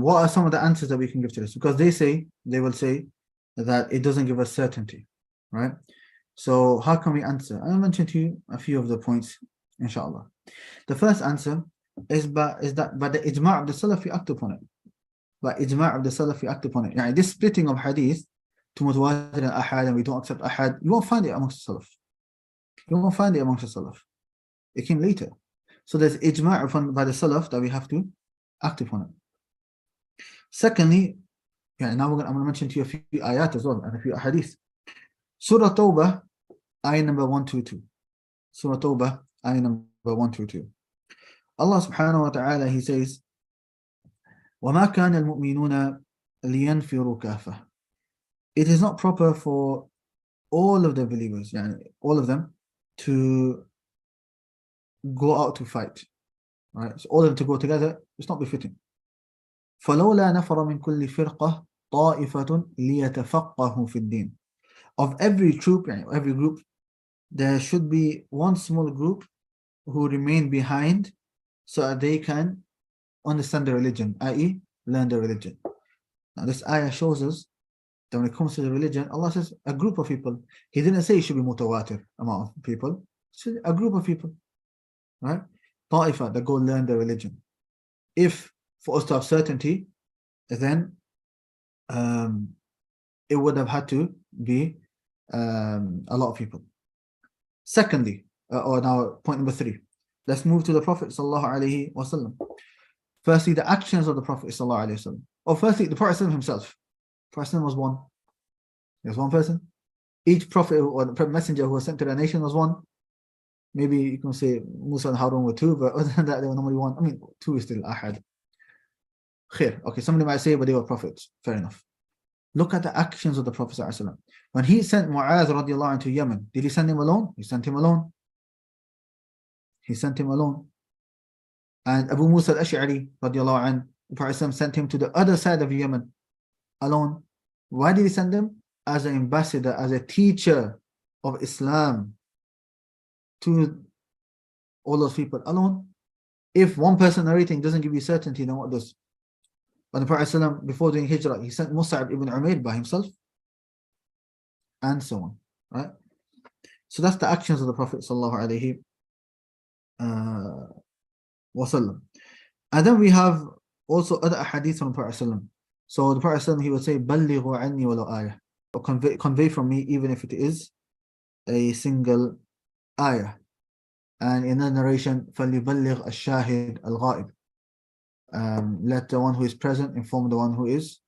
S1: what are some of the answers that we can give to this? Because they will say that it doesn't give us certainty, right? So how can we answer? I'll mention to you a few of the points, inshallah. The first answer is that by the ijma' of the Salaf, we act upon it. By ijma' of the Salaf, we act upon it. Yani this splitting of hadith to mutawatir and ahad, and we don't accept ahad, you won't find it amongst the Salaf. You won't find it amongst the Salaf. It came later. So there's ijma' by the Salaf that we have to act upon it. Secondly, now I'm going to mention to you a few ayat as well, and a few hadith. Surah Tawbah, ayah number 122. Surah Tawbah, ayah number 122. Allah subhanahu wa ta'ala, he says, وَمَا كَانَ الْمُؤْمِنُونَ لِيَنْفِرُوا كَافَةً. It is not proper for all of the believers, all of them, to go out to fight. Right? So all of them to go together, it's not befitting. فَلَوْلَا نَفَرَ مِنْ كُلِّ فِرْقَةٍ طَائِفَةٌ لِيَتَفَقَّهُوا فِي الدِّينِ. Of every troop, every group, there should be one small group who remain behind so that they can understand the religion, i.e. learn the religion. Now this ayah shows us that when it comes to the religion, Allah says a group of people. He didn't say it should be mutawatir amount of people. It's a group of people, right? Ta'ifa that go learn the religion. If for us to have certainty, then it would have had to be a lot of people. Secondly, or now point number 3, let's move to the Prophet sallallahu alaihi wasallam. Firstly, the actions of the Prophet sallallahu alaihi wasallam. Or firstly, the Prophet himself. The Prophet was one. He was one person. Each prophet or the messenger who was sent to the nation was one. Maybe you can say Musa and Harun were 2, but other than that, they were normally 1. I mean, 2 is still ahad. Khair. Okay, somebody might say, but they were prophets. Fair enough. Look at the actions of the Prophet ﷺ. When he sent Mu'adh radiallahu anhu to Yemen, did he send him alone? He sent him alone. He sent him alone. And Abu Musa al-Ash'ari radiallahu anhu, the Prophet ﷺ sent him to the other side of Yemen alone. Why did he send him? As an ambassador, as a teacher of Islam to all those people alone. If one person narrating doesn't give you certainty, then what does? When the Prophet ﷺ, before doing Hijrah, he sent Mus'ab ibn Umair by himself, and so on, right? So that's the actions of the Prophet sallallahu alaihi wasallam. And then we have also other ahadith from the Prophet ﷺ. So the Prophet ﷺ, he would say, "Ballighu anni walau ayah," or convey from me, even if it is a single ayah. And in the narration, فَلْيُبَلِّغْ الشَّاهِدْ الْغَائِبِ. Let the one who is present inform the one who is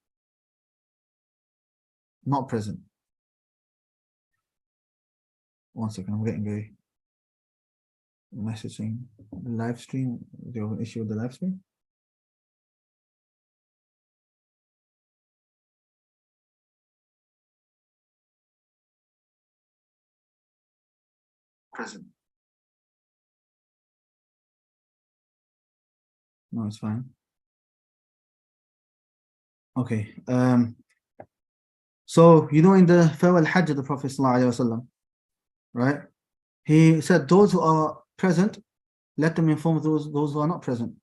S1: not present. One second, I'm getting a messaging the live stream. Do you have an issue with the live stream? Present. No, it's fine. Okay. So you know, in the farewell Hajj of the Prophet ﷺ, right? He said, those who are present, let them inform those who are not present.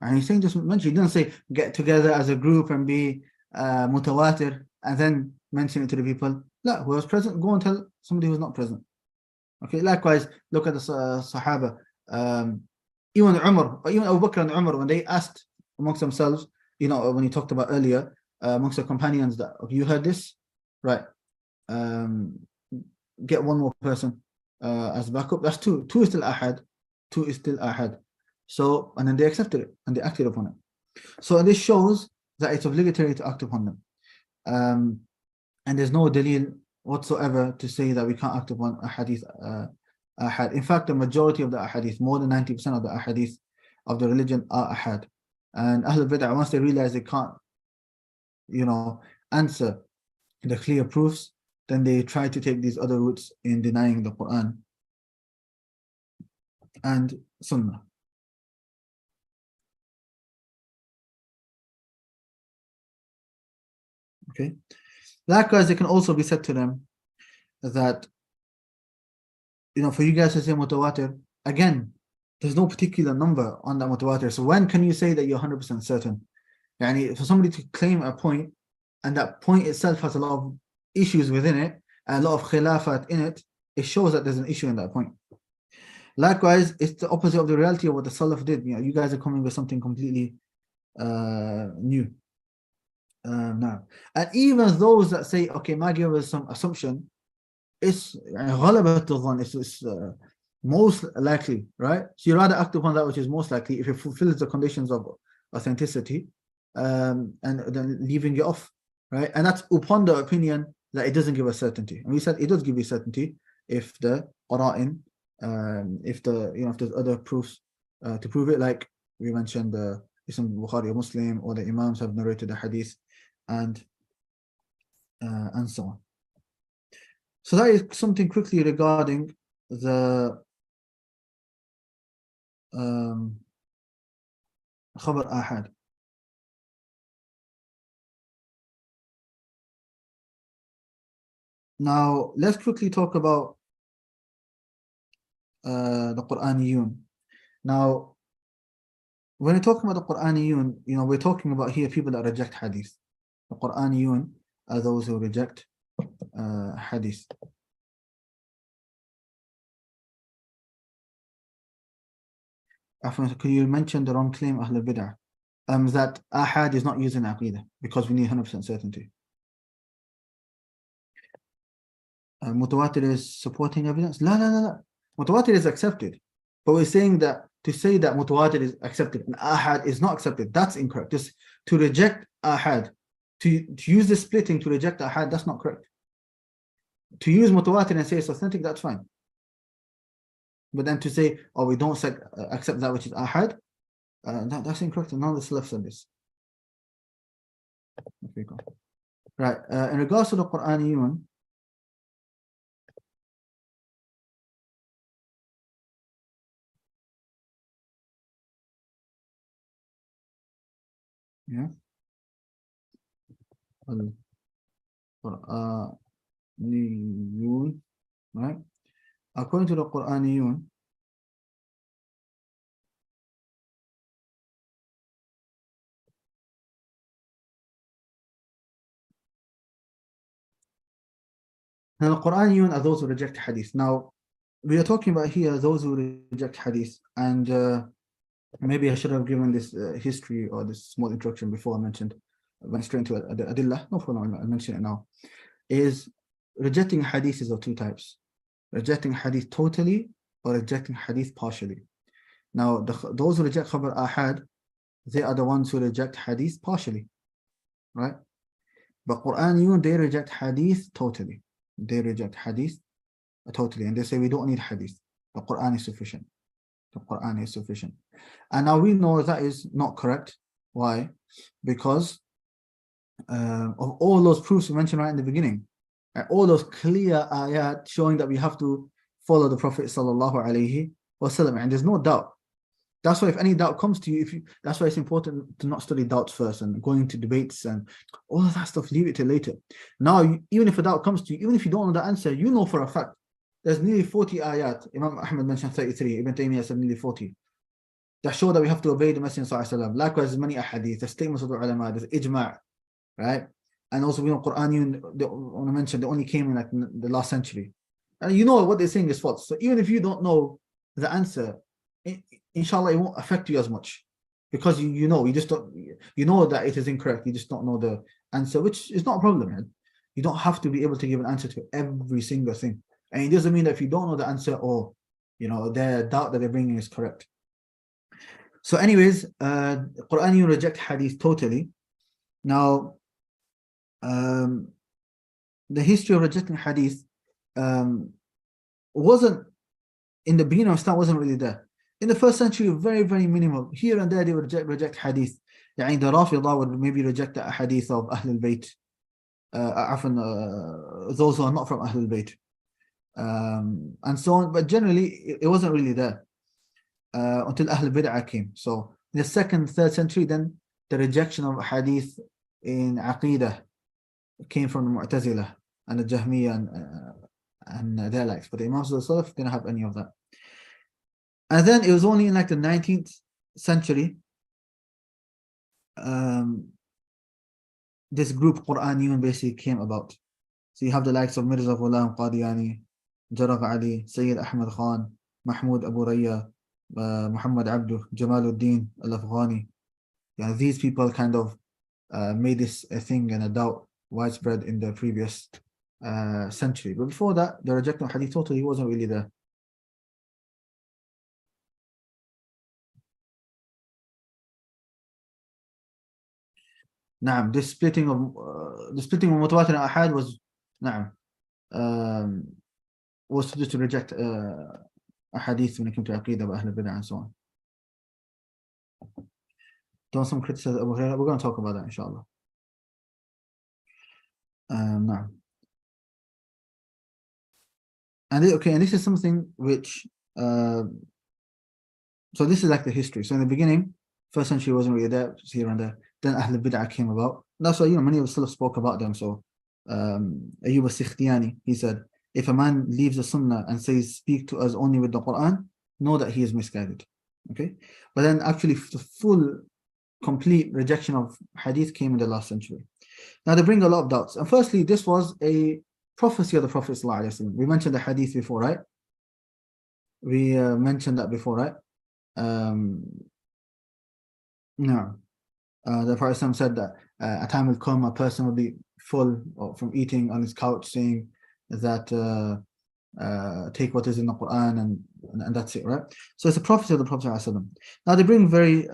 S1: And he's saying, just mention, he didn't say get together as a group and be mutawatir and then mention it to the people. No, who was present, go and tell somebody who's not present. Okay, likewise, look at the Sahaba. Even Umar, or even Abu Bakr and Umar, when they asked amongst themselves, you know, when you talked about earlier, amongst the companions, that, okay, you heard this? Right. Get one more person as backup. That's 2. 2 is still ahad. 2 is still ahad. So, and then they accepted it and they acted upon it. So this shows that it's obligatory to act upon them. And there's no dalil whatsoever to say that we can't act upon a hadith ahad. In fact, the majority of the ahadith, more than 90% of the ahadith of the religion are ahad. And Ahlul Bid'ah, once they realize they can't, you know, answer the clear proofs, then they try to take these other routes in denying the Quran and Sunnah. Okay. Likewise, it can also be said to them that, you know, for you guys to say mutawatir, again, there's no particular number on that mutawatir. So when can you say that you're 100% certain? Yani, for somebody to claim a point, and that point itself has a lot of issues within it, and a lot of khilafat in it, it shows that there's an issue in that point. Likewise, it's the opposite of the reality of what the Salaf did. You know, you guys are coming with something completely new. Now, and even those that say, okay, might give us some assumption, it's most likely, right? So you rather act upon that which is most likely if it fulfills the conditions of authenticity, and then leaving it off, right? And that's upon the opinion that it doesn't give us certainty. And we said it does give you certainty if the qara'in, if there's other proofs to prove it, like we mentioned the Bukhari or Muslim, or the Imams have narrated the hadith, and so on. So that is something quickly regarding the khabar ahad. Now let's quickly talk about the Quraniyun. Now, when we're talking about the Quraniyun, you know, we're talking about here people that reject hadith. The Quraniyun are those who reject hadith. Could you mention the wrong claim, Ahl al-Bid'ah? That ahad is not used in Aqidah because we need 100% certainty. Mutawatir is supporting evidence? La. Mutawatir is accepted. But we're saying that to say that mutawatir is accepted and ahad is not accepted, that's incorrect. Just to reject ahad, to use the splitting to reject ahad, that's not correct. To use mutawatir and say it's authentic, that's fine. But then to say, oh, we don't accept that which is ahad, that's incorrect. None of the Salaf said this. Okay, go. Right. In regards to the Quraniyun, yeah. Quraniyun, right? According to the Quraniyun, now the Quraniyun are those who reject hadith. Now, we are talking about here those who reject hadith, and maybe I should have given this history or this small introduction before I went straight into the adillah. No problem, I'll mention it now. Is rejecting hadith is of two types: rejecting hadith totally or rejecting hadith partially. Now, those who reject khabar ahad, they are the ones who reject hadith partially, right? But Quraniyun, they reject hadith totally. They reject hadith totally, and they say we don't need hadith. The Quran is sufficient. The Quran is sufficient. And now we know that is not correct. Why? Because of all those proofs we mentioned right in the beginning, all those clear ayat showing that we have to follow the Prophet sallallahu alaihi wasallam, and there's no doubt. That's why if any doubt comes to you, that's why it's important to not study doubts first and going to debates and all of that stuff, leave it till later. Now, even if a doubt comes to you, even if you don't know the answer, you know for a fact there's nearly 40 ayat. Imam Ahmad mentioned 33, Ibn Taymiyyah said nearly 40, that show that we have to obey the Messenger sallallahu alaihi wasallam. Likewise, there's many ahadith, the statements of the ulama, there's ijma', right? And also we know Quran, I want to mention, they only came in like the last century. And you know what they're saying is false. So even if you don't know the answer, inshallah, it won't affect you as much, because you know that it is incorrect. You just don't know the answer, which is not a problem, man. You don't have to be able to give an answer to every single thing, and it doesn't mean that if you don't know the answer, or their doubt that they're bringing is correct. So, anyways, Quran, you reject hadith totally. Now, the history of rejecting hadith wasn't in the beginning of Islam, wasn't really there. In the first century, very, very minimal. Here and there, they would reject hadith. The Rafidah would maybe reject the hadith of Ahl al-Bayt. Those who are not from Ahl al-Bayt. And so on. But generally, it wasn't really there until Ahl al-Bid'ah came. So in the second, third century, then the rejection of hadith in Aqidah came from the Mu'tazilah and the Jahmiyyah and their likes. But the Imams of the Salaf didn't have any of that. And then it was only in like the 19th century, this group Quraniyun basically came about. So you have the likes of Mirza Ghulam Qadiani, Jaraf Ali, Sayyid Ahmad Khan, Mahmud Abu Raya, Muhammad Abduh, Jamaluddin Al-Afghani. These people kind of made this a thing and a doubt widespread in the previous century. But before that, the rejection of hadith totally wasn't really there. نعم, the splitting of mutawatir and ahad was نعم was just to reject ahadith when it came to aqidah wa ahl al-bid'ah and so on. Don't some criticize Abu Hurairah. We're going to talk about that inshallah. نعم. And this is something which so this is like the history. So in the beginning, first century wasn't really there, just here and there. Then Ahl al-Bid'ah came about. That's why many of the Salaf spoke about them. So Ayyub al-Sikhtiyani, he said, if a man leaves the Sunnah and says, speak to us only with the Quran, know that he is misguided. Okay, but then actually the full, complete rejection of Hadith came in the last century. Now they bring a lot of doubts. And firstly, this was a prophecy of the Prophet ﷺ. We mentioned the hadith before, right? We mentioned that before, right? No. The Prophet ﷺ said that a time will come, a person will be full from eating on his couch, saying that take what is in the Quran and that's it, right? So it's a prophecy of the Prophet ﷺ. Now they bring very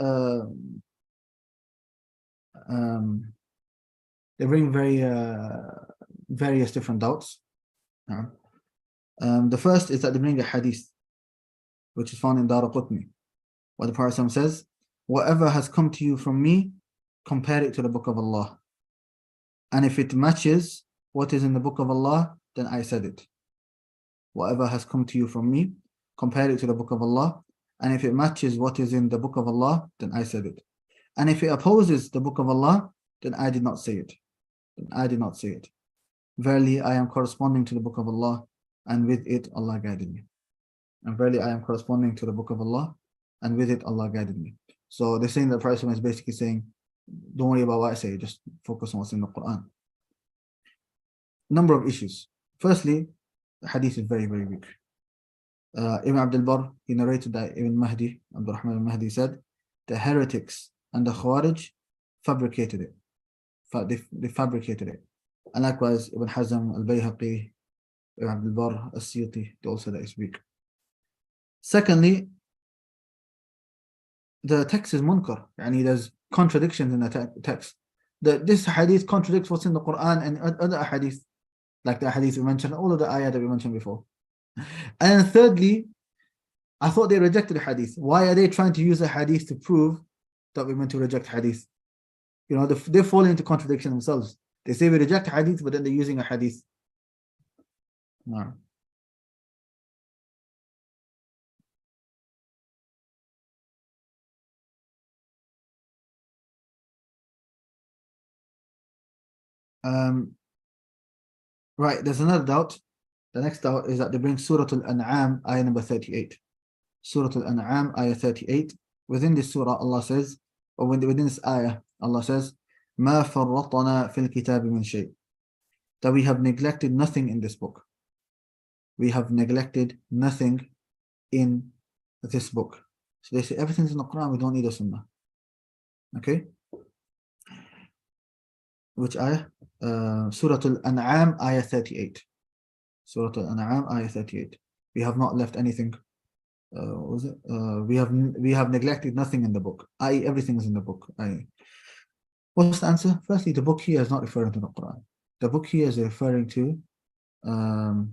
S1: various different doubts. The first is that they bring a hadith which is found in Daraqutni, where the Prophet ﷺ says, whatever has come to you from me, compare it to the book of Allah. And if it matches what is in the book of Allah, then I said it. Whatever has come to you from me, compare it to the book of Allah. And if it matches what is in the book of Allah, then I said it. And if it opposes the book of Allah, then I did not say it. Then I did not say it. Verily, I am corresponding to the book of Allah, and with it Allah guided me. And verily, I am corresponding to the book of Allah, and with it Allah guided me. So they're saying that the Prophet is basically saying, don't worry about what I say, just focus on what's in the Quran. Number of issues. Firstly, the hadith is very, very weak. Ibn Abdul Barr, he narrated that Ibn Mahdi, Abdul Rahman al-Mahdi said, the heretics and the Khawarij fabricated it. They fabricated it. And likewise, Ibn Hazm, al-Bayhaqi, Ibn Abdul Barr, al-Siyuti, they also said that it's weak. Secondly, the text is munkar. Yani there's contradictions in the text. This hadith contradicts what's in the Quran and other hadith, like the hadith we mentioned, all of the ayah that we mentioned before. And thirdly, I thought they rejected the hadith. Why are they trying to use the hadith to prove that we're meant to reject hadith? You know, they fall into contradiction themselves. They say we reject hadith, but then they're using a hadith. No. Right, there's another doubt. The next doubt is that they bring Surah Al-An'am, ayah number 38. Surah Al-An'am, ayah 38. Within this surah, Allah says, or within this ayah, Allah says, مَا فَرَّطْنَا فِي الْكِتَابِ مِنْ شَيْءٍ. That we have neglected nothing in this book. We have neglected nothing in this book. So they say everything's in the Quran, we don't need a sunnah. Okay? Which ayah? Surah Al-An'am, ayah 38. Surah Al-An'am, ayah 38. We have not left anything. Was it? We have neglected nothing in the book. I.e., everything is in the book. What's the answer? Firstly, the book here is not referring to the Quran. The book here is referring to the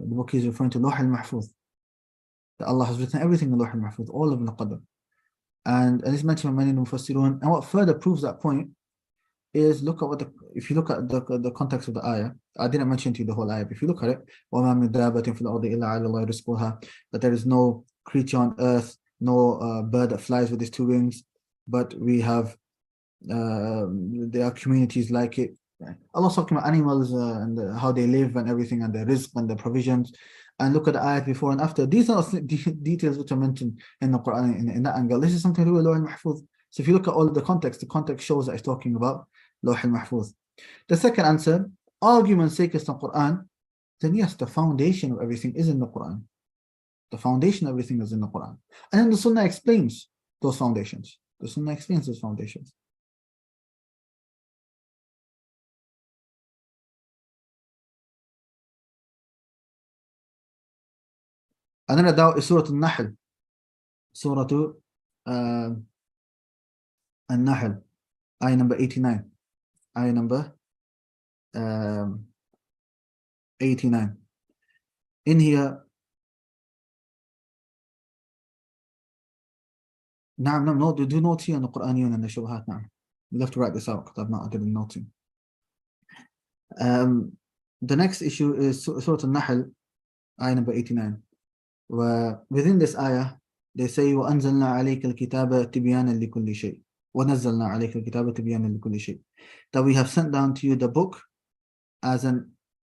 S1: book is referring to Lawh al-Mahfuz. That Allah has written everything in Lawh al-Mahfuz, all of the Qadr. And it's mentioned by many Mufassirun. And what further proves that point is if you look at the context of the ayah, I didn't mention to you the whole ayah, but if you look at it, وَمَا مِن دَابَةٍ فِي الْأَرْضِ إِلَّا عَلَى اللَّهِ رِزْقُهَا, that there is no creature on earth, no bird that flies with its two wings, but we have there are communities like it. Allah's talking about animals and how they live and everything, and their rizq and their provisions. And look at the ayat before and after. These are details which are mentioned in the Quran in that angle. This is something to do with Lawh al-Mahfuz. So if you look at all the context shows that it's talking about Lawh al-Mahfuz. The second answer, argument's sake is the Quran, then yes, the foundation of everything is in the Quran. The foundation of everything is in the Quran. And then the Sunnah explains those foundations. The Sunnah explains those foundations. Another doubt is Surah Al-Nahl. Surah Al-Nahl, ayah number 89. Ayah number 89. In here, no, do notes here on the Quraniyun and the Shubhat. You'll have to write this out because I didn't note it. The next issue is Surah Al-Nahl, ayah number 89. Within this ayah, they say, وَأَنزَلْنَا عَلَيْكَ الْكِتَابَ تِبْيَانًا لِكُلِّ شَيْءٍ وَنَزَّلْنَا عَلَيْكَ الْكِتَابَ تِبْيَانًا لِكُلِّ شَيْءٍ. That we have sent down to you the book as an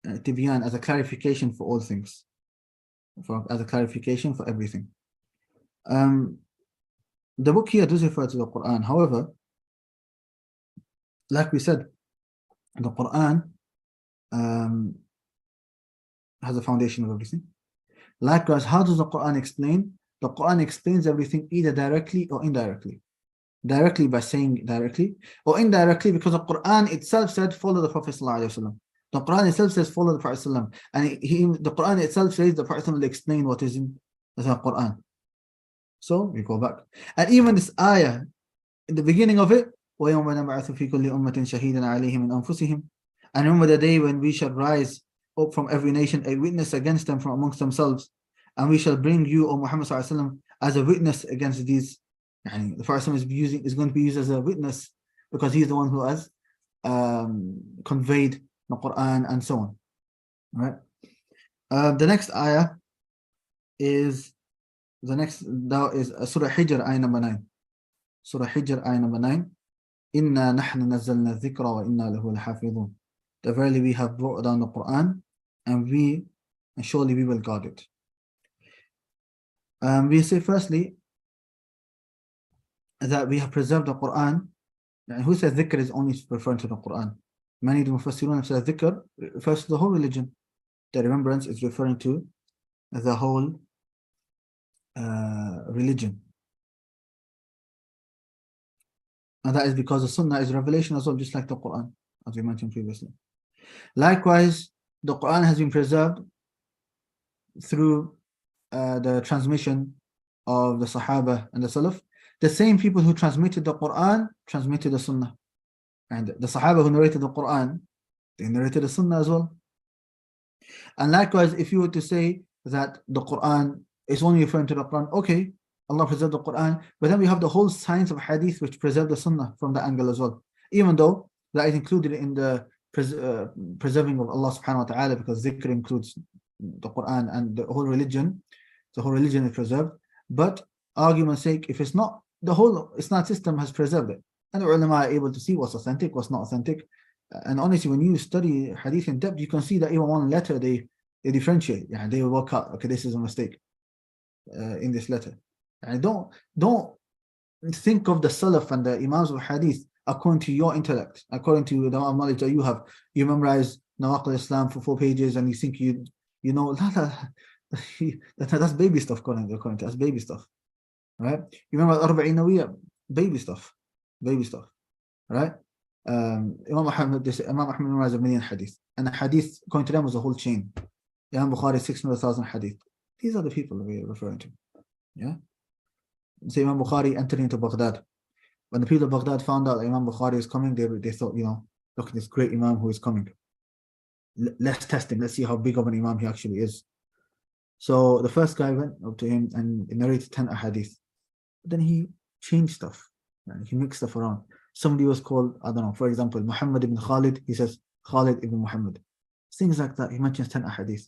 S1: tibyan, as a clarification for all things, as a clarification for everything. The book here does refer to the Quran. However, like we said, the Quran has a foundation of everything. Likewise, how does the Quran explain? The Quran explains everything either directly or indirectly. Directly by saying directly, or indirectly because the Quran itself said, follow the Prophet ﷺ. The Quran itself says, follow the Prophet ﷺ. And the Quran itself says the Prophet will explain what is in the Quran. So we go back. And even this ayah, in the beginning of it, وَيَوْمَ نَبْعَثُ فِي كُلِّ أُمَّةٍ شَهِيدًا عَلَيْهِمْ مِنْ أَنفُسِهِمْ. And remember the day when we shall rise up from every nation a witness against them from amongst themselves, and we shall bring you, O Muhammad ﷺ, as a witness against these. And the Prophet is going to be used as a witness because he's the one who has conveyed the Quran and so on. Right? The next ayah is Surah Hijr, ayah number 9. Surah Hijr, ayah number 9. Inna nahnu nazzalna dhikra wa inna lahu lahafidhun. That verily we have brought down the Quran and surely we will guard it. We say firstly that we have preserved the Quran. And who says dhikr is only referring to the Quran? Many of the Mufassirun have said dhikr refers to the whole religion. The remembrance is referring to the whole religion. And that is because the Sunnah is revelation as well, just like the Quran, as we mentioned previously. Likewise, the Quran has been preserved through the transmission of the Sahaba and the Salaf. The same people who transmitted the Quran transmitted the Sunnah. And the Sahaba who narrated the Quran, they narrated the Sunnah as well. And likewise, if you were to say that the Quran is only referring to the Quran, okay, Allah preserved the Quran, but then we have the whole science of Hadith which preserved the Sunnah from the angle as well. Even though that is included in the preserving of Allah subhanahu wa ta'ala, because dhikr includes the Quran and the whole religion is preserved. But argument's sake, if it's not, the whole Islam system has preserved it. And the ulama are able to see what's authentic, what's not authentic. And honestly, when you study Hadith in depth, you can see that even one letter they differentiate. Yeah, they will work out, okay, this is a mistake in this letter. And don't think of the Salaf and the Imams of Hadith according to your intellect, according to the amount of knowledge that you have. You memorize Nawaqid al-Islam for 4 pages and you think you know, that's baby stuff, according to that's baby stuff. Right? You remember Arba'in Nawiyya, baby stuff, right? Imam Ahmad memorized 1 million hadith, and the hadith, according to them, was a whole chain. Imam Bukhari 600,000 hadith. These are the people we are referring to. Yeah. So Imam Bukhari entered into Baghdad. When the people of Baghdad found out that Imam Bukhari is coming, they thought, look at this great Imam who is coming. Let's test him. Let's see how big of an Imam he actually is. So the first guy went up to him and narrated 10 ahadith. Then he changed stuff. He mixed stuff around. Somebody was called, I don't know, for example, Muhammad ibn Khalid. He says Khalid ibn Muhammad. Things like that. He mentions 10 ahadith.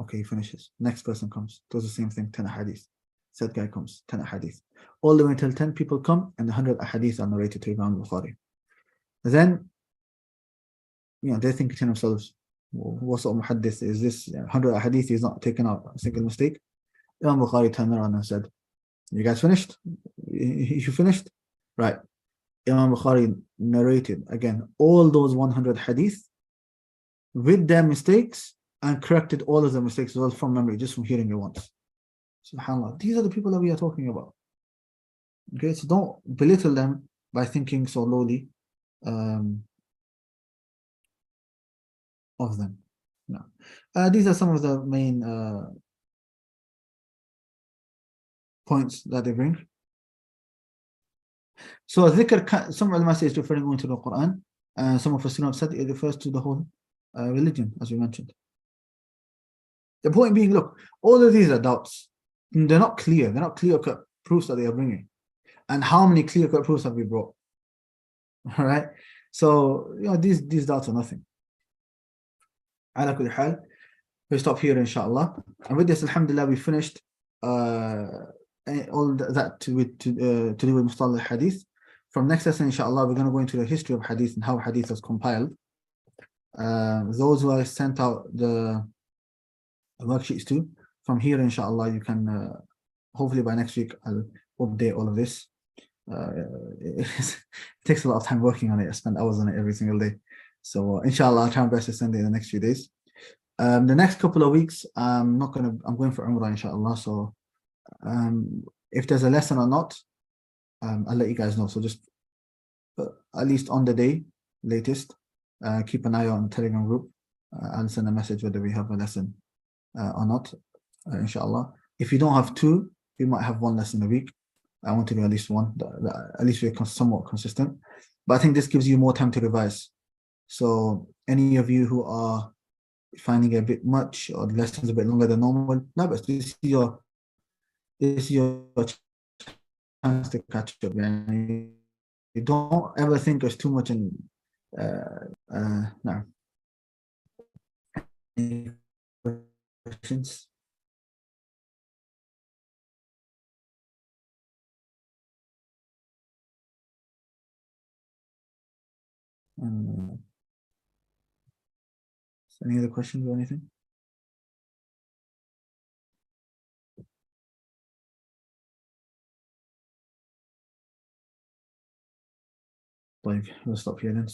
S1: Okay, he finishes. Next person comes. Does the same thing, 10 ahadith. Third guy comes, 10 ahadith. All the way until 10 people come and the 100 ahadith are narrated to Imam Bukhari. Then, they think to themselves, what sort of muhaddith is this? 100 ahadith is not taken out a single mistake. Imam Bukhari turned around and said, you guys finished? You finished? Right. Imam Bukhari narrated again all those 100 hadith with their mistakes and corrected all of the mistakes as well from memory, just from hearing it once. SubhanAllah. These are the people that we are talking about. Okay, so don't belittle them by thinking so lowly of them. No. These are some of the main points that they bring. So dhikr, some ulama say, is referring only to the Quran, and some of us have said it refers to the whole religion, as we mentioned. The point being, look, all of these are doubts. They're not clear. They're not clear-cut proofs that they are bringing. And how many clear-cut proofs have we brought? All right. So these doubts are nothing. Ala kulli hal, we stop here, inshallah. And with this, alhamdulillah, we finished all that to do with Mustalah Hadith. From next lesson, inshallah, we're going to go into the history of Hadith and how Hadith was compiled. Those who I sent out the worksheets to, from here, inshallah, you can, hopefully by next week, I'll update all of this. it takes a lot of time working on it. I spend hours on it every single day. So inshallah, I'll try my best to send it in the next few days. The next couple of weeks, I'm going for Umrah, inshallah. So if there's a lesson or not, I'll let you guys know. So just at least on the day, latest, keep an eye on the Telegram group. I'll send a message whether we have a lesson or not, inshallah. If you don't have two, we might have one lesson a week. I want to do at least one, at least we're somewhat consistent. But I think this gives you more time to revise. So any of you who are finding it a bit much or the lessons a bit longer than normal, no, but this is your chance to catch up. And you don't ever think there's too much in no. Any questions? Any other questions or anything? طيب we'll stop here then.